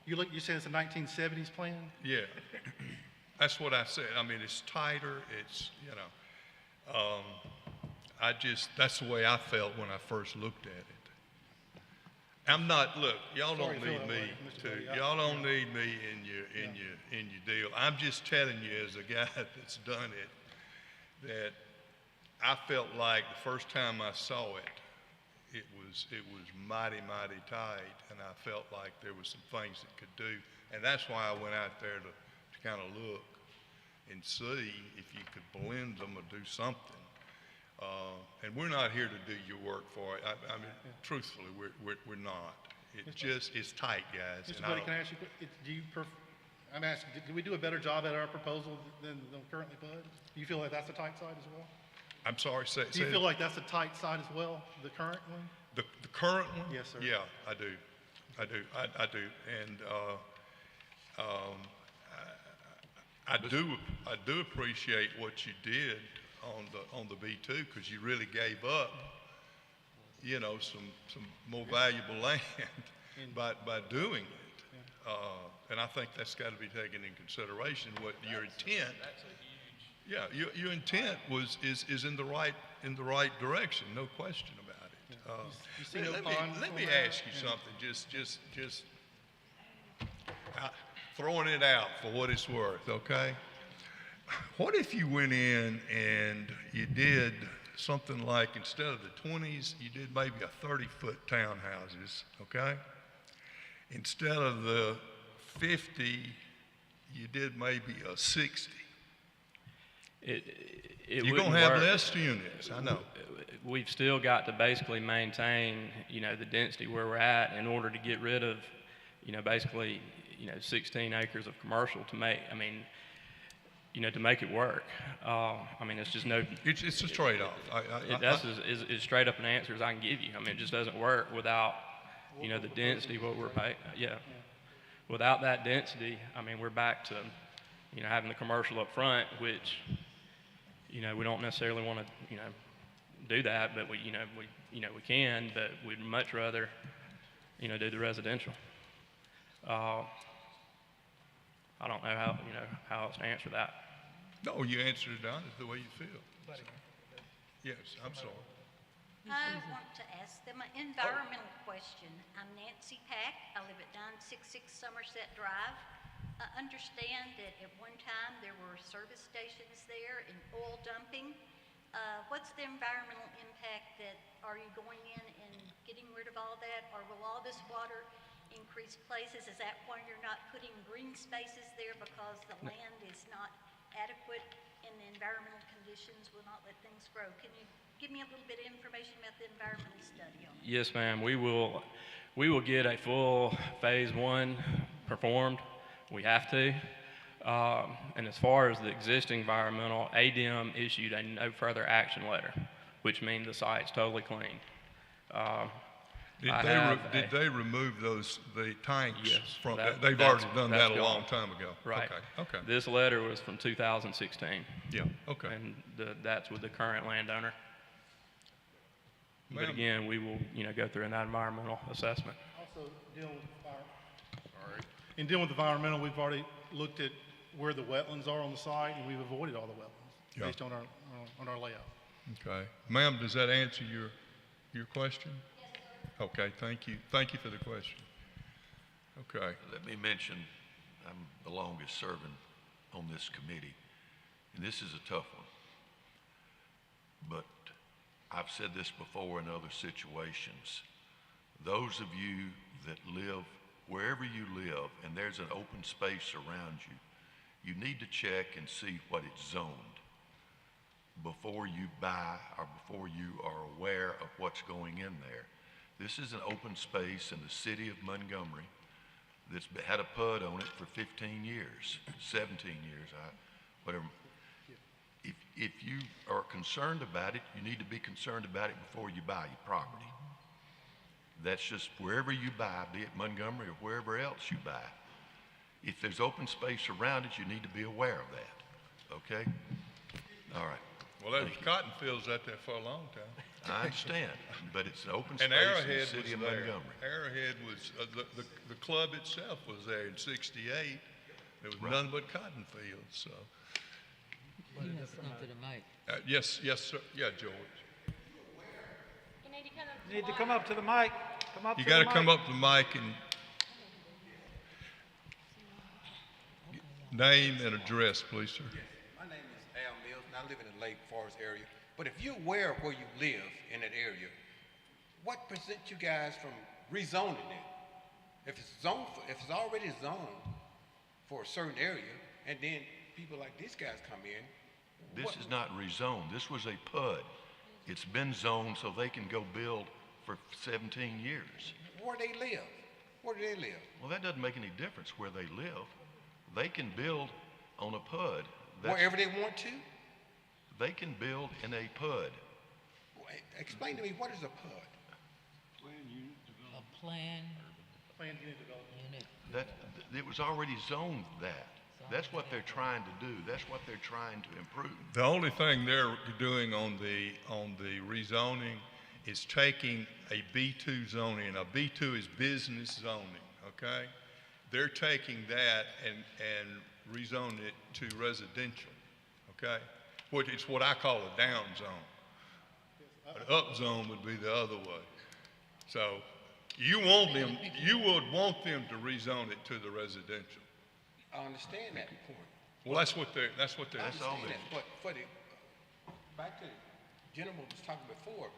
You said it's a 1970s plan. Yeah. That's what I said. I mean, it's tighter. It's, you know, that's the way I felt when I first looked at it. I'm not, look, y'all Sorry don't to feel need that me way, Mr. Buddy. y'all don't need me in your deal. I'm just telling you as a guy that's done it, that I felt like the first time I saw it, it was mighty tight, and I felt like there was some things it could do. And that's why I went out there to kind of look and see if you could blend them or do something. And we're not here to do your work for it. I mean, truthfully, we're not. It's tight, guys. Mr. Buddy, can I ask you, I'm asking, did we do a better job at our proposal than currently PUD? Do you feel like that's a tight side as well? I'm sorry, Do you feel like that's a tight side as well, the current one? The current one? Yes, sir. Yeah, I do. And I do appreciate what you did on the B2, because you really gave up, you know, some more valuable land by doing it. And I think that's got to be taken in consideration. What your intent? Yeah, your intent is in the right direction, no question about it. Let me ask you something. Just throwing it out for what it's worth, okay? What if you went in and you did something like, instead of the 20s, you did maybe a 30-foot townhouses, okay? Instead of the 50, you did maybe a 60. You're going to have less units, I know. We've still got to basically maintain, you know, the density where we're at in order to get rid of, you know, basically, you know, 16 acres of commercial to make, I mean, you know, to make it work. I mean, it's just no... It's a trade-off. That's as straight up an answer as I can give you. I mean, it just doesn't work without, you know, the density, what we're paying. Yeah. Without that density, I mean, we're back to, you know, having the commercial up front, which, you know, we don't necessarily want to, you know, do that, but we can, but we'd much rather, do the residential. I don't know how else to answer that. No, you answered it honestly the way you feel. Yes, I'm sorry. I want to ask them an environmental question. I'm Nancy Pack. I live at 966 Somerset Drive. I understand that at one time there were service stations there and oil dumping. What's the environmental impact are you going in and getting rid of all that? Or will all this water increase places? Is that why you're not putting green spaces there because the land is not adequate and the environmental conditions will not let things grow? Can you give me a little bit of information about the environmental study on it? Yes, ma'am. We will get a full phase 1 performed. We have to. And as far as the existing environmental, ADM issued a no further action letter, which means the site's totally clean. Did they remove the tanks? Yes, From that- they've that's- already done that's that a long gone. time ago. Right. Okay. This letter was from 2016. Yeah. Okay. And that's with the current landowner. But Ma'am. again, we will, go through that environmental assessment. Also, dealing with in dealing with environmental, we've already looked at where the wetlands are on the site, and we've avoided all the wetlands Yeah. based on our layout. Okay. Ma'am, does that answer your question? Yes, sir. Okay, thank you. Thank you for the question. Okay. Let me mention, I'm the longest serving on this committee, and this is a tough one. But I've said this before in other situations. Those of you that live wherever you live and there's an open space around you, you need to check and see what it's zoned before you buy or before you are aware of what's going in there. This is an open space in the city of Montgomery that's had a PUD on it for 15 years, 17 years, whatever. If you are concerned about it, you need to be concerned about it before you buy your property. That's just wherever you buy, be it Montgomery or wherever else you buy. If there's open space around it, you need to be aware of that, okay? All right. Well, there's cotton fields out there for a long time. I understand, but it's an open space And in the Arrowhead city was of there. Montgomery. Arrowhead was, the club itself was there in '68. There was Right. none but cotton fields, so. You have to come to the mic. Yes, sir. Yeah, George. You need to come up to the mic. Come up You to got the to mic. come up to the mic and name and address, please, sir. My name is Al Mills, and I live in the Lake Forest area. But if you're aware of where you live in that area, what prevents you guys from rezoning it? If it's already zoned for a certain area, and then people like these guys come in. This is not rezoned. This was a PUD. It's been zoned so they can go build for 17 years. Where they live? Where do they live? Well, that doesn't make any difference where they live. They can build on a PUD. Wherever they want to? They can build in a PUD. Explain to me, what is a PUD? A plan. Planned unit development. Unit. It was already zoned that. That's what they're trying to do. That's what they're trying to improve. The only thing they're doing on the rezoning is taking a B2 zoning, and a B2 is business zoning, okay? They're taking that and rezoning it to residential, okay? It's what I call a down zone. An up zone would be the other way. So you would want them to rezone it to the residential. I understand that point. Well, that's what they're. I understand that, but for the, back to the gentleman was talking before,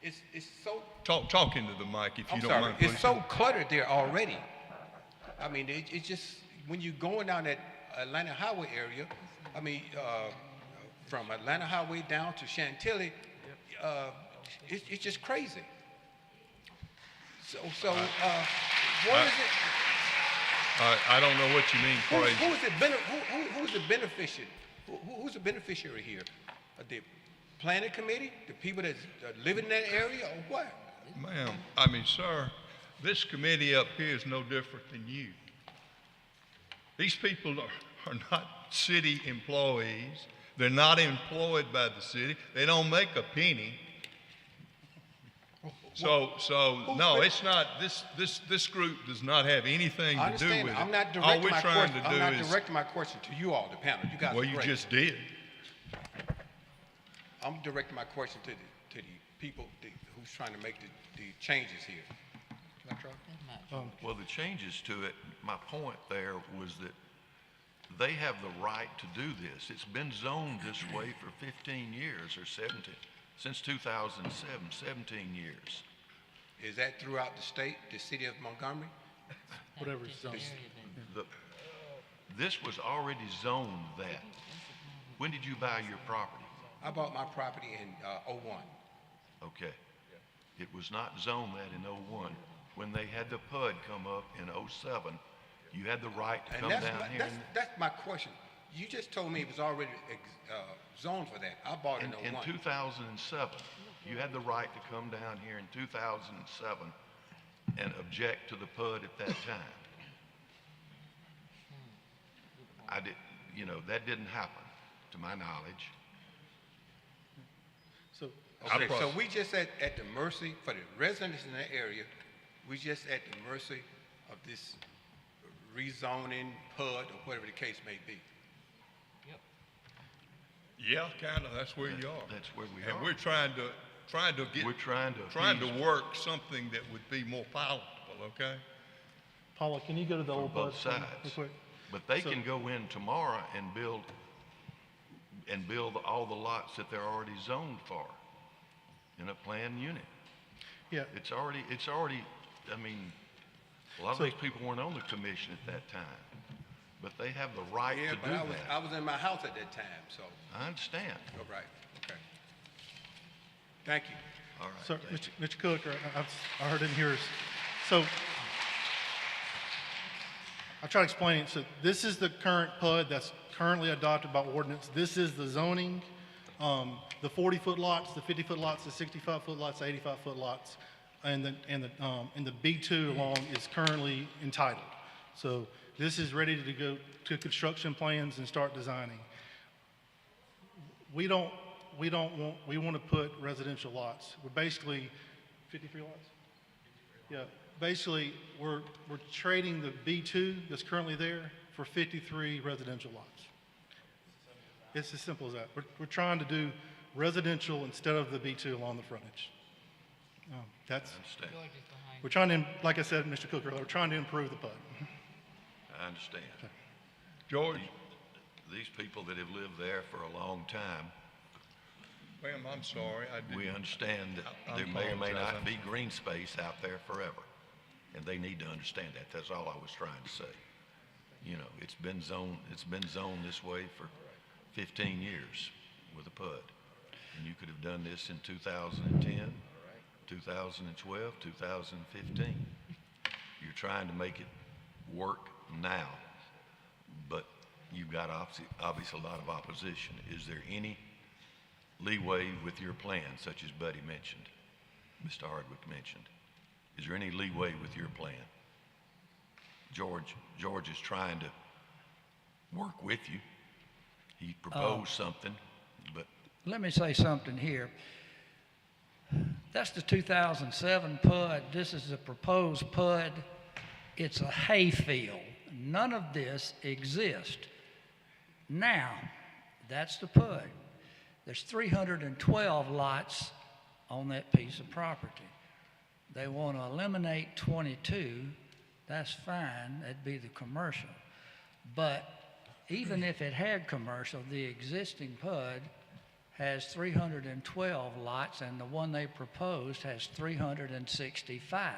it's so. Talk into the mic if you I'm don't sorry, mind. it's please. so cluttered there already. I mean, it's just, when you're going down that Atlanta Highway area, I mean, from Atlanta Highway down to Chantilly, it's just crazy. So, what is it? I don't know what you mean crazy. Who's the beneficiary? Who's the beneficiary here? The planning committee, the people that live in that area, or what? Ma'am, sir, this committee up here is no different than you. These people are not city employees. They're not employed by the city. They don't make a penny. So, no, it's not, this group does not have anything I to do understand. with it. I'm not All directing we're my trying question. to I'm do not is, directing my question to you all, the panel. You guys well, are you great. just did. I'm directing my question to the people who's trying to make the changes here. Can I try? Well, the changes to it, my point there was that they have the right to do this. It's been zoned this way for 15 years or 17, since 2007, 17 years. Is that throughout the state, the city of Montgomery? Whatever zone. This was already zoned that. When did you buy your property? I bought my property in '01. Okay. It was not zoned that in '01. When they had the PUD come up in '07, you had the right to And come down here. that's my question. You just told me it was already zoned for that. I bought it in In 01. 2007, you had the right to come down here in 2007 and object to the PUD at that time. That didn't happen, to my knowledge. So, Okay, so we just at the mercy, for the residents in that area, we just at the mercy of this rezoning, PUD, or whatever the case may be. Yeah, kinda, that's where you are. That's where we And are. we're trying to work something that would be more palatable, okay? Paula, can you go to the For old both PUD real sides. quick? But they So- can go in tomorrow and build all the lots that they're already zoned for in a planned unit. Yeah. It's already, I mean, a lot of So- these people weren't on the commission at that time, but they have the right Yeah, to but do I that. was in my house at that time, so, I understand. all right, okay. Thank you. All right. So, thank you. Mr. Cook, I heard in here, so I'll try to explain it. So this is the current PUD that's currently adopted by ordinance. This is the zoning, the 40-foot lots, the 50-foot lots, the 65-foot lots, the 85-foot lots, and the B2 along is currently entitled. So this is ready to go to construction plans and start designing. We want to put residential lots. We're basically 53 lots? Yeah, basically, we're trading the B2 that's currently there for 53 residential lots. It's as simple as that. We're trying to do residential instead of the B2 along the frontage. That's, I understand. we're trying to, like I said, Mr. Cook earlier, we're trying to improve the PUD. I understand. George? These people that have lived there for a long time, Ma'am, I'm sorry, I didn't. we understand that I there may or may apologize. not be green space out there forever. And they need to understand that. That's all I was trying to say. It's been zoned this way for 15 years with a PUD. And you could have done this in 2010, 2012, 2015. You're trying to make it work now, but you've got obviously a lot of opposition. Is there any leeway with your plan, such as Buddy mentioned, Mr. Hardwick mentioned? Is there any leeway with your plan? George is trying to work with you. He proposed something, but Let me say something here. That's the 2007 PUD. This is the proposed PUD. It's a hayfield. None of this exists. Now, that's the PUD. There's 312 lots on that piece of property. They want to eliminate 22. That's fine. That'd be the commercial. But even if it had commercial, the existing PUD has 312 lots, and the one they proposed has 365.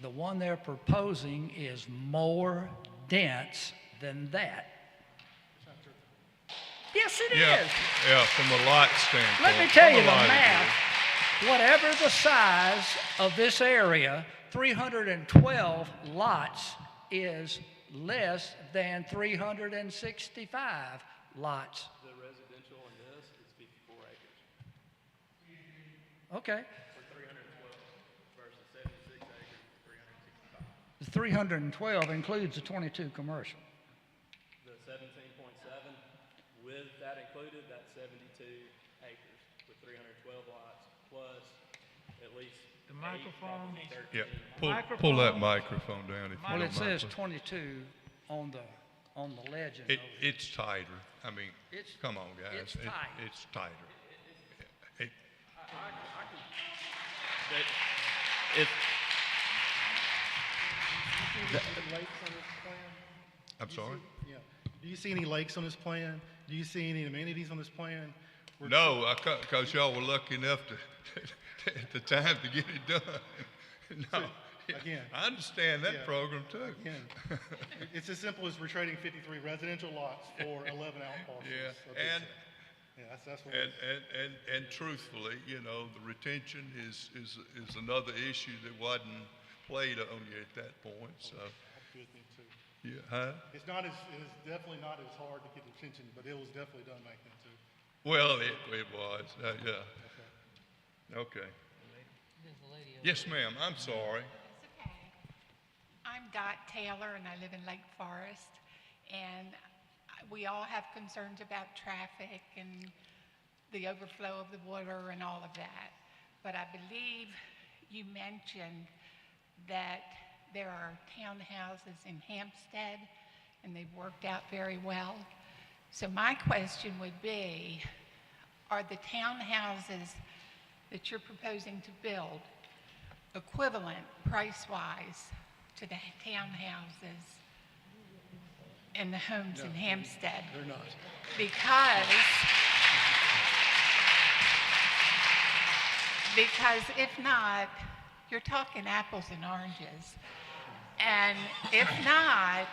The one they're proposing is more dense than that. Yes, it is. Yeah, from a lot standpoint. Let me tell you From the a lot it math. Whatever the size of this area, 312 lots is less than 365 lots. The residential in this is 54 acres. Okay. For 312 versus 76 acres for 365. The 312 includes the 22 commercial. The 17.7, with that included, that's 72 acres with 312 lots, plus at least The microphone? Yeah, pull that microphone down if you Well, don't it says mind. 22 on the legend. It's tighter. I mean, come on, guys. It's tight. It's tighter. It- If, I'm sorry? Yeah. Do you see any lakes on this plan? Do you see any amenities on this plan? No, because y'all were lucky enough to, at the time to get it done. No. Again. I understand that Yeah. program too. Again, it's as simple as we're trading 53 residential lots for 11 out parcels. Yeah, of this. and Yeah, that's what it is. and truthfully, you know, the retention is another issue that wasn't played on you at that point, so. Good thing too. Yeah, huh? It is definitely not as hard to get attention, but it was definitely done back then too. Well, it was, yeah. Okay. Yes, ma'am, I'm sorry. It's okay. I'm Dot Taylor, and I live in Lake Forest, and we all have concerns about traffic and the overflow of the water and all of that. But I believe you mentioned that there are townhouses in Hampstead, and they've worked out very well. So my question would be, are the townhouses that you're proposing to build equivalent price-wise to the townhouses in the homes in Hampstead? They're not. Because if not, you're talking apples and oranges. And if not,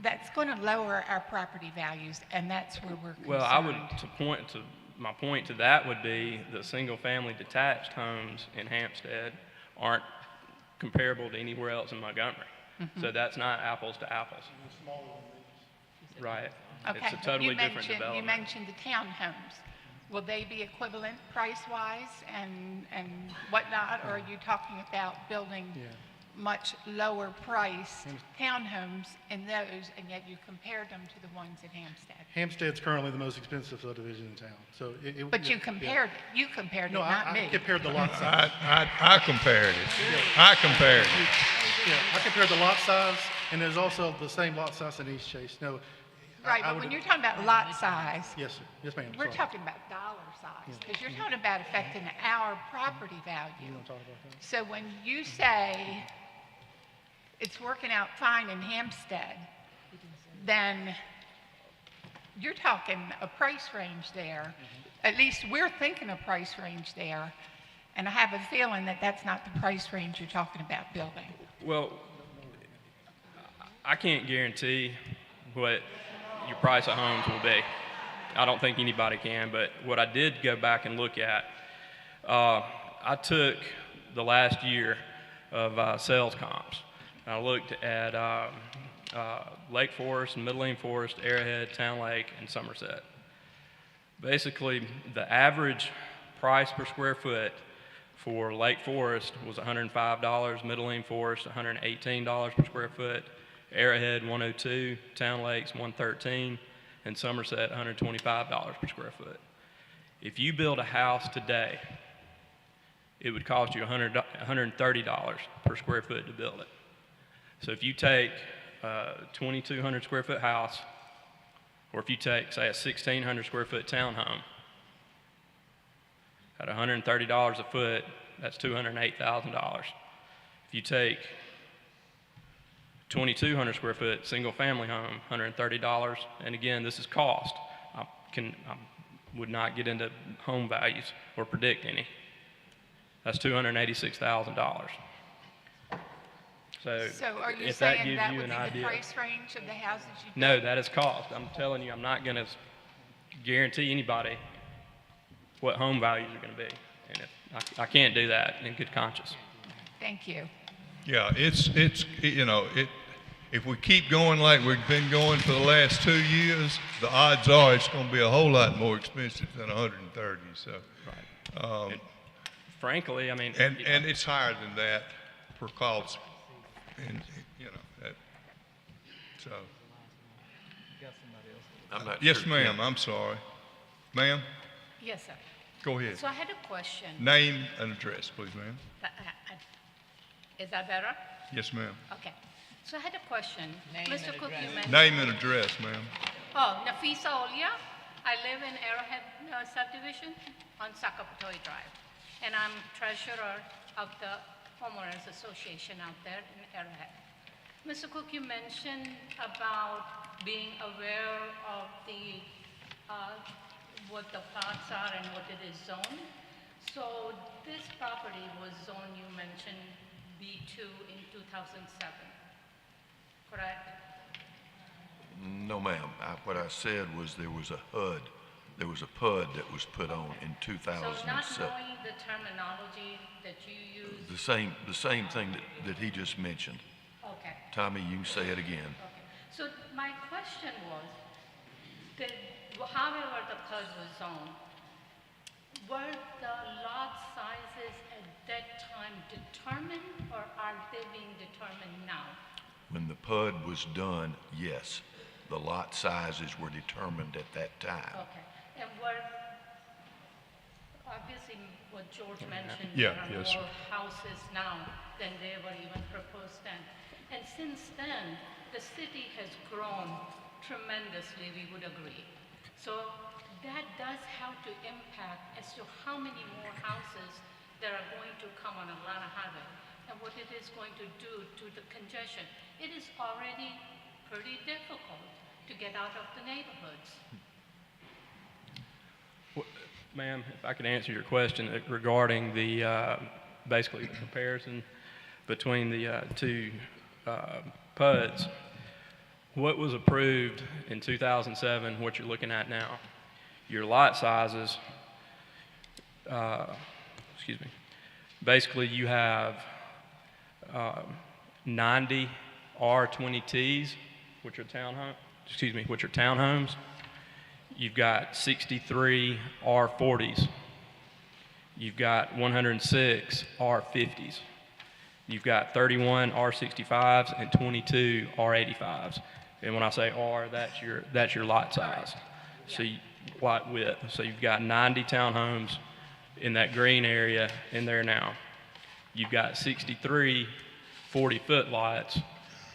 that's going to lower our property values, and that's where we're concerned. Well, my point to that would be the single-family detached homes in Hampstead aren't comparable to anywhere else in Montgomery. Mhm. So that's not apples to apples. Right. Okay, It's a but totally you different mentioned, development. you mentioned the townhomes. Will they be equivalent price-wise and whatnot, or are you talking about building much lower price townhomes in those, and yet you compared them to the ones in Hampstead? Hampstead's currently the most expensive subdivision in town, so But you compared it, No, not me. I compared the lot size. I compared it. I compared it. Yeah, I compared the lot size, and there's also the same lot size in East Chase. No. Right, I but would- when you're talking about lot size, Yes, sir. Yes, ma'am. we're Sorry. talking about dollar size, because you're talking about affecting our property value. You want to talk about that? So when you say it's working out fine in Hampstead, then you're talking a price range there. At least we're thinking a price range there. And I have a feeling that that's not the price range you're talking about building. Well, I can't guarantee what your price of homes will be. I don't think anybody can, but what I did go back and look at, I took the last year of sales comps. I looked at Lake Forest, Midland Forest, Arrowhead, Town Lake, and Somerset. Basically, the average price per square foot for Lake Forest was $105, Midland Forest $118 per square foot, Arrowhead $102, Town Lakes $113, and Somerset $125 per square foot. If you build a house today, it would cost you $130 per square foot to build it. So if you take a 2,200 square foot house, or if you take, say, a 1,600 square foot townhome, at $130 a foot, that's $208,000. If you take 2,200 square foot single family home, $130, and again, this is cost. I would not get into home values or predict any. That's $286,000. So are you if that saying gives that you would an be the idea. price range of the houses you No, built? that is cost. I'm telling you, I'm not going to guarantee anybody what home values are going to be. And I can't do that in good conscience. Thank you. Yeah, it's you know, if we keep going like we've been going for the last 2 years, the odds are it's going to be a whole lot more expensive than 130. So, And frankly, I mean, and it's higher than that per cost, and you know that. So, I'm not yes, sure, ma'am. Tim. I'm sorry, ma'am. Yes, sir. Go ahead. So I had a question. Name and address, please, ma'am. Is that better? Yes, ma'am. Okay. So I had a question. Name Mr. and Cook, you address. mentioned. Name and address, ma'am. Oh, Nafisa Olia. I live in Arrowhead subdivision on Sakapatoi Drive. And I'm treasurer of the homeowners association out there in Arrowhead. Mr. Cook, you mentioned about being aware of the, what the plots are and what it is zoned. So this property was zoned, you mentioned, B2 in 2007, correct? No, ma'am. What I said was there was a HUD. There was a PUD that was put on in 2007. So not knowing the terminology that you use? The same thing that he just mentioned. Okay. Tommy, you can say it again. Okay. So my question was, that however the PUD was zoned, were the lot sizes at that time determined, or are they being determined now? When the PUD was done, yes, the lot sizes were determined at that time. Okay. And were, obviously, what George mentioned, Yeah, there are yes. more houses now than they were even proposed then. And since then, the city has grown tremendously, we would agree. So that does have to impact as to how many more houses that are going to come on Atlanta Highway and what it is going to do to the congestion. It is already pretty difficult to get out of the neighborhoods. Ma'am, if I could answer your question regarding the, basically the comparison between the two PUDs. What was approved in 2007, what you're looking at now, your lot sizes, basically you have 90 R20Ts, which are townhomes. You've got 63 R40s. You've got 106 R50s. You've got 31 R65s and 22 R85s. And when I say R, that's your lot size. So lot width. So you've got 90 townhomes in that green area in there now. You've got 63 40-foot lots,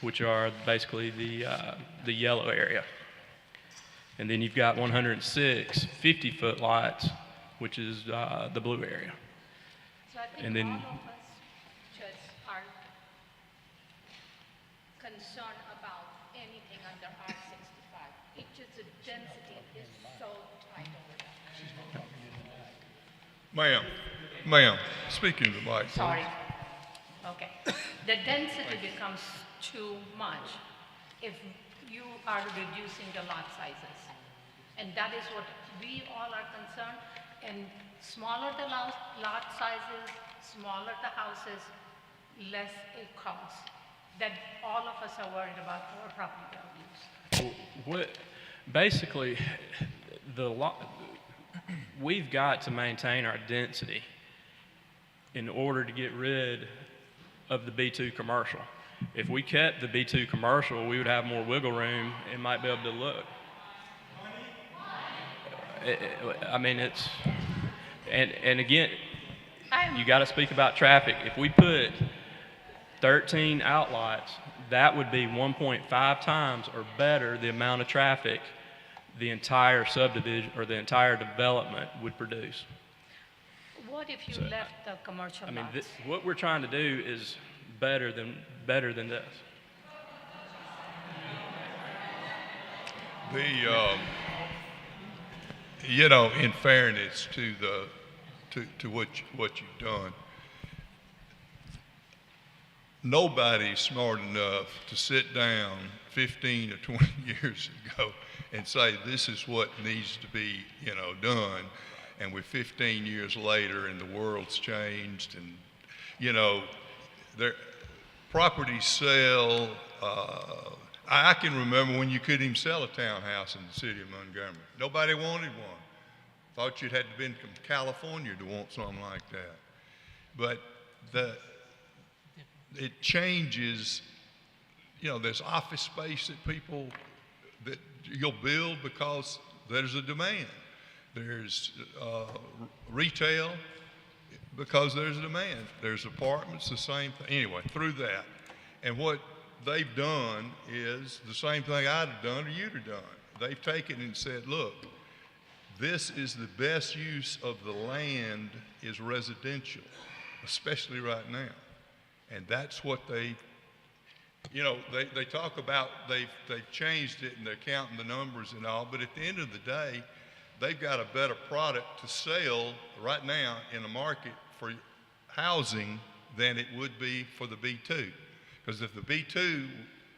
which are basically the yellow area. And then you've got 106 50-foot lots, which is the blue area. So I think And then all of us just are concerned about anything under R65. It's just the density is so tight over there. Ma'am, speaking to the mic. please. Sorry. Okay. The density becomes too much if you are reducing the lot sizes. And that is what we all are concerned. And smaller the lot sizes, smaller the houses, less it costs. That all of us are worried about our property values. Basically, we've got to maintain our density in order to get rid of the B2 commercial. If we kept the B2 commercial, we would have more wiggle room and might be able to look. I mean, and again, you got to speak about traffic. If we put 13 outlots, that would be 1.5 times or better the amount of traffic the entire subdivision or the entire development would produce. What if you left the commercial I mean, lots? what we're trying to do is better than this. In fairness to what you've done, nobody's smart enough to sit down 15 or 20 years ago and say this is what needs to be, done. And we're 15 years later, and the world's changed, and their properties sell. I can remember when you couldn't even sell a townhouse in the city of Montgomery. Nobody wanted one. Thought you'd had to been from California to want something like that. But it changes. There's office space that you'll build because there's a demand. There's retail because there's a demand. There's apartments, the same thing. Anyway, through that. And what they've done is the same thing I'd have done or you'd have done. They've taken and said, look, this is the best use of the land is residential, especially right now. And that's what they talk about, they've changed it and they're counting the numbers and all, but at the end of the day, they've got a better product to sell right now in the market for housing than it would be for the B2. Because if the B2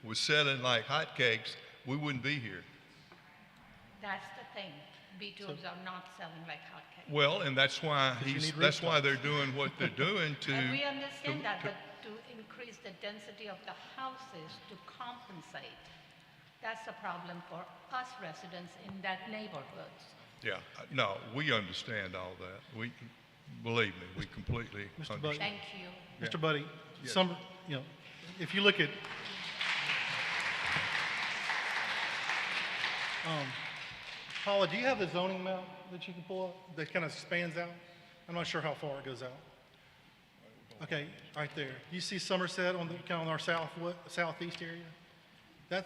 was selling like hotcakes, we wouldn't be here. That's the thing. B2s are not selling like hotcakes. Well, and that's why they're doing what they're doing to. And we understand that, but to increase the density of the houses to compensate, that's a problem for us residents in that neighborhoods. Yeah, no, we understand all that. Believe me, we completely understand. Thank you. Mr. Buddy, Yes. If you look at, Paula, do you have the zoning map that you can pull up that kind of spans out? I'm not sure how far it goes out. Okay, right there. You see Somerset on our southeast area?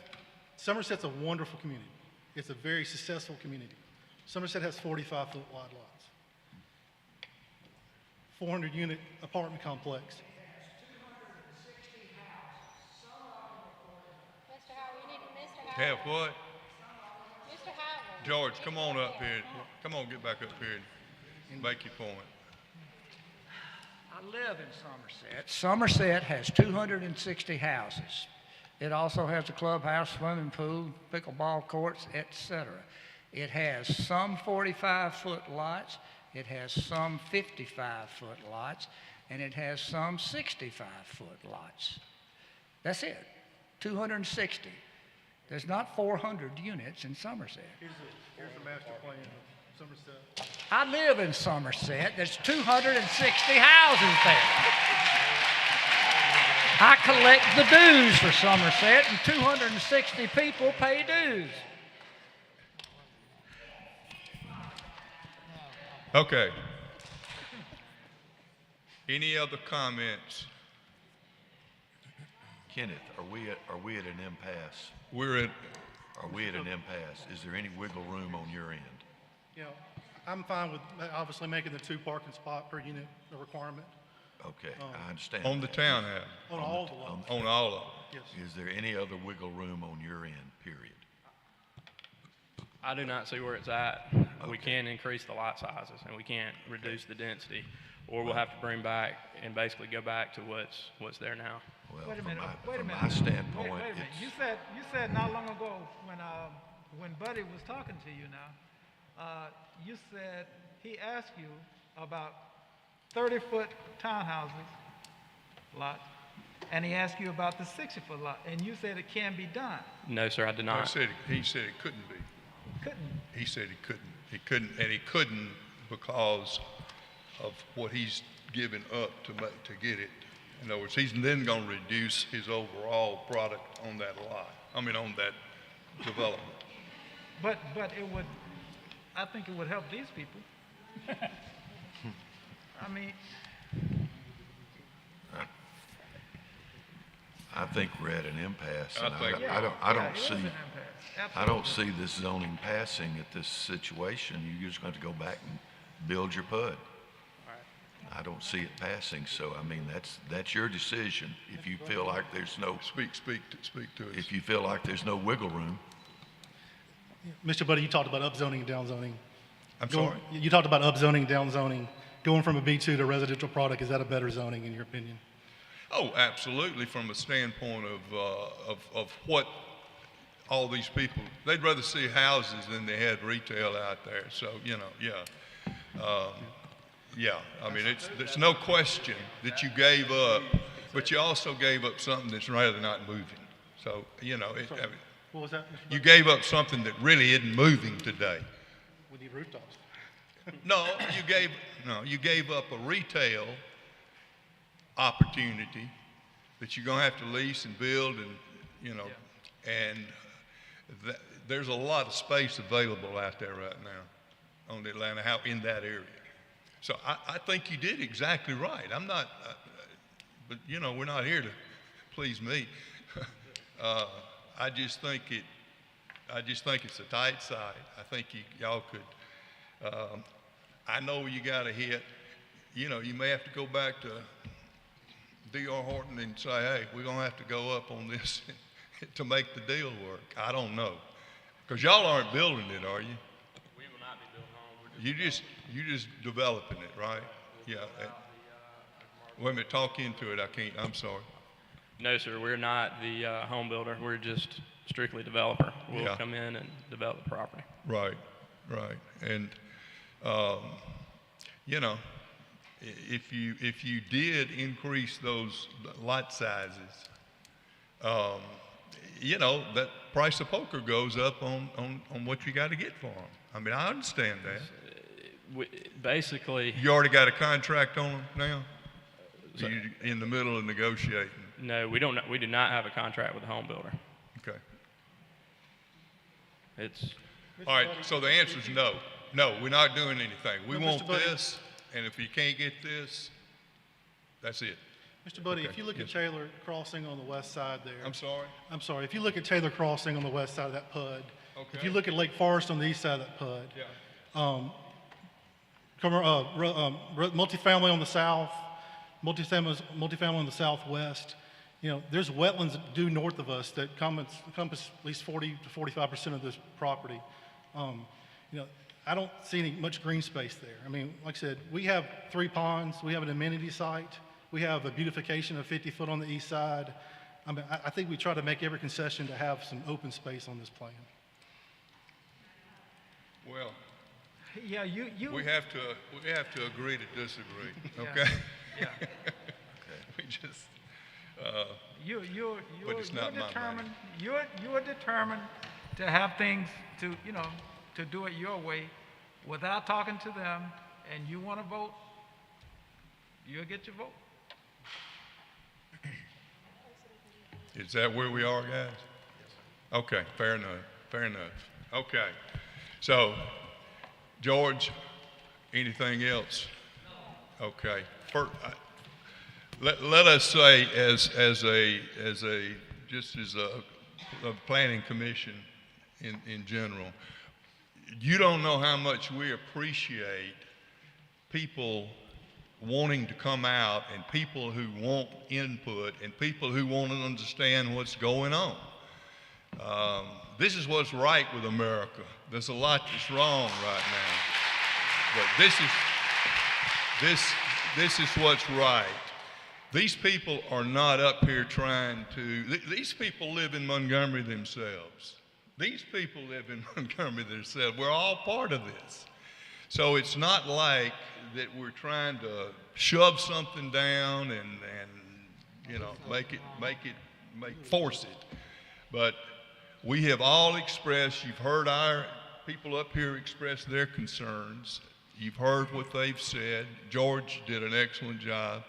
Somerset's a wonderful community. It's a very successful community. Somerset has 45-foot wide lots. 400-unit apartment complex. Have what? George, come on up here. Come on, get back up here and make your point. I live in Somerset. Somerset has 260 houses. It also has a clubhouse, swimming pool, pickleball courts, etc. It has some 45-foot lots, it has some 55-foot lots, and it has some 65-foot lots. That's it, 260. There's not 400 units in Somerset. Here's the master plan of Somerset. I live in Somerset. There's 260 houses there. I collect the dues for Somerset, and 260 people pay dues. Okay. Any other comments? Kenneth, are we at an impasse? Are we at an impasse? Is there any wiggle room on your end? I'm fine with obviously making the 2 parking spot per unit a requirement. Okay, I understand. On the that. townhouse? On all the lots. On all of them? Yes. Is there any other wiggle room on your end, period? I do not see where it's at. We can increase the lot sizes and we can't reduce the density, or we'll have to bring back and basically go back to what's there now. Well, Wait a minute. from my standpoint, Wait a minute. You said not long ago when Buddy was talking to you now, you said he asked you about 30-foot townhouses lot, and he asked you about the 60-foot lot, and you said it can be done. No, sir, I did not. He said it couldn't be. Couldn't. He said he couldn't. He couldn't because of what he's given up to get it. In other words, he's then going to reduce his overall product on that lot. On that development. But it would, I think it would help these people. I mean, I think we're at an impasse. I And think- I don't see this zoning passing at this situation. You're just going to go back and build your PUD. I don't see it passing, so that's your decision. If you feel like there's no speak to us. If you feel like there's no wiggle room. Mr. Buddy, you talked about upzoning and downzoning. I'm sorry? You talked about upzoning and downzoning. Going from a B2 to residential product, is that a better zoning in your opinion? Oh, absolutely. From a standpoint of what all these people, they'd rather see houses than they had retail out there. So yeah. There's no question that you gave up, but you also gave up something that's rather not moving. So, What was that, Mr. you Buddy? gave up something that really isn't moving today. We need rooftops. You gave up a retail opportunity that you're going to have to lease and build and there's a lot of space available out there right now. on the Atlanta house in that area. So I think you did exactly right. I'm not, but you know, we're not here to please me. I just think it's a tight site. I think y'all could, I know you got to hit, you know, you may have to go back to D.R. Horton and say, hey, we're going to have to go up on this to make the deal work. I don't know. Because y'all aren't building it, are you? We will not be building homes. You just developing it, right? Yeah. Wait a minute, talk into it. I can't, I'm sorry. No, sir, we're not the home builder. We're just strictly developer. We'll come in and develop the property. Right, right. And, you know, if you did increase those lot sizes, you know, that price of poker goes up on what you got to get for them. I mean, I understand that. Basically, you already got a contract on them now? So you in the middle of negotiating? No, we don't. We do not have a contract with the home builder. Okay. It's all right. So the answer is no. No, we're not doing anything. We No, want Mr. Buddy. this, and if you can't get this, that's it. Mr. Buddy, Okay. if you look at Yes. Taylor Crossing on the west side there. I'm sorry? I'm sorry. If you look at Taylor Crossing on the west side of that PUD. Okay. If you look at Lake Forest on the east side of that PUD. Yeah. Multifamily on the south, multifamily on the southwest. You know, there's wetlands due north of us that encompass at least 40 to 45% of this property. You know, I don't see much green space there. I mean, like I said, we have 3 ponds, we have an amenity site, we have a beautification of 50 foot on the east side. I mean, I think we try to make every concession to have some open space on this plan. Well, Yeah, we have to agree to disagree. Yeah. Okay. Yeah. We just. You're But it's not my money. determined. You're determined to have things to, you know, to do it your way, without talking to them. And you want to vote, you'll get your vote. Is that where we are, guys? Okay, fair enough, fair enough. Okay, so, George, anything else? Okay, let us say as a planning commission in general, you don't know how much we appreciate people wanting to come out and people who want input and people who want to understand what's going on. This is what's right with America. There's a lot that's wrong right now, but this is what's right. These people are not up here trying to, these people live in Montgomery themselves. These people live in Montgomery themselves. We're all part of this. So it's not like that we're trying to shove something down and you know, force it. But we have all expressed, you've heard our people up here express their concerns. You've heard what they've said. George did an excellent job.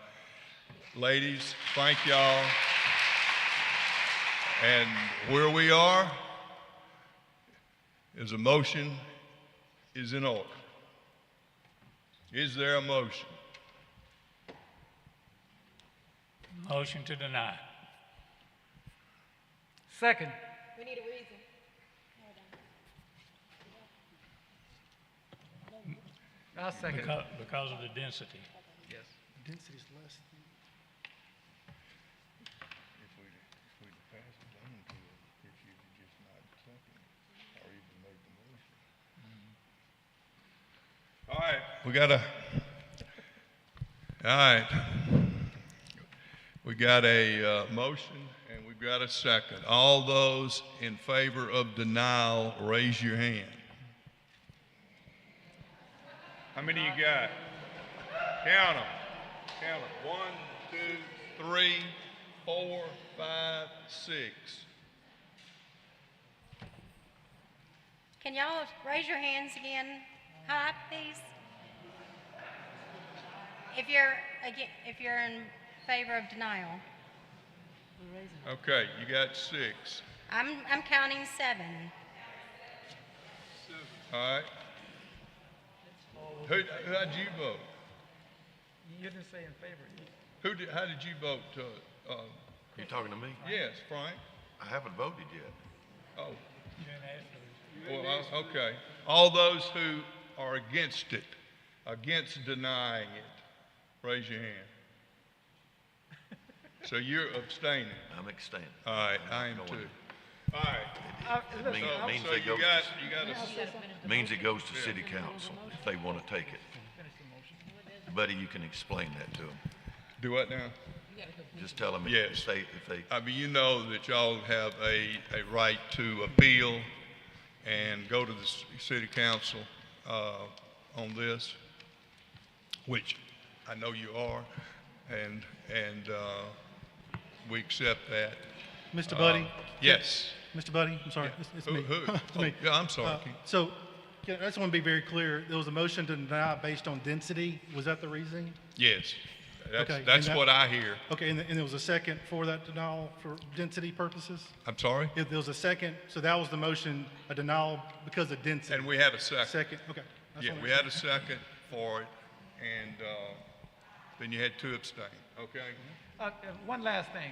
Ladies, thank y'all. And where we are is a motion is in order. Is there a motion? Motion to deny. Second. We need a reason. I'll second. Because of the density. Yes. Density's less. If we pass it down to it, if you just not accepting it, or even make the motion. All right, we got a motion and we've got a second. All those in favor of denial, raise your hand. How many you got? Count them. Count them. 1, 2, 3, 4, 5, 6. Can y'all raise your hands again high, please? If you're in favor of denial. Okay, you got 6. I'm counting 7. All right. How'd you vote? You didn't say in favor. How did you vote? You talking to me? Yes, Frank? I haven't voted yet. Oh. Well, okay. All those who are against it, against denying it, raise your hand. So you're abstaining? I'm abstaining. All right, I am too. All right. Means it goes to city council if they want to take it. Buddy, you can explain that to them. Do what now? Just tell them Yes. if they. I mean, you know that y'all have a right to appeal and go to the city council on this, which I know you are, and we accept that. Mr. Buddy? Yes. Mr. Buddy, I'm sorry, Yeah. it's me. Who? It's me. Oh, yeah, I'm sorry. So, I just want to be very clear, there was a motion to deny based on density, was that the reasoning? Yes. Okay, That's and what I hear. Okay, and there was a second for that denial for density purposes? I'm sorry? If there was a second, so that was the motion, a denial because of density? And we had a second. Second, okay. That's Yeah, what we had a second for it, and then you had two abstain, okay? One last thing.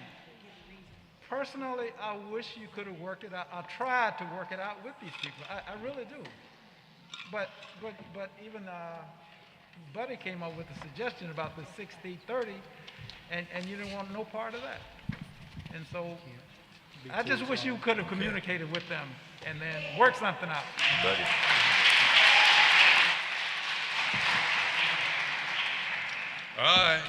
Personally, I wish you could have worked it out. I tried to work it out with these people. I really do. But even Buddy came up with a suggestion about the 60-30, and you didn't want no part of that. And so I just wish you could have communicated with them and then worked something out. Buddy. All right,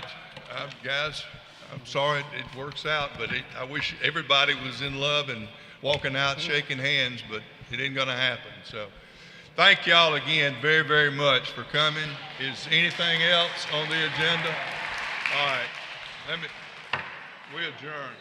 guys, I'm sorry it works out, but I wish everybody was in love and walking out shaking hands, but it ain't gonna happen, so. Thank y'all again very, very much for coming. Is anything else on the agenda? All right, we adjourn.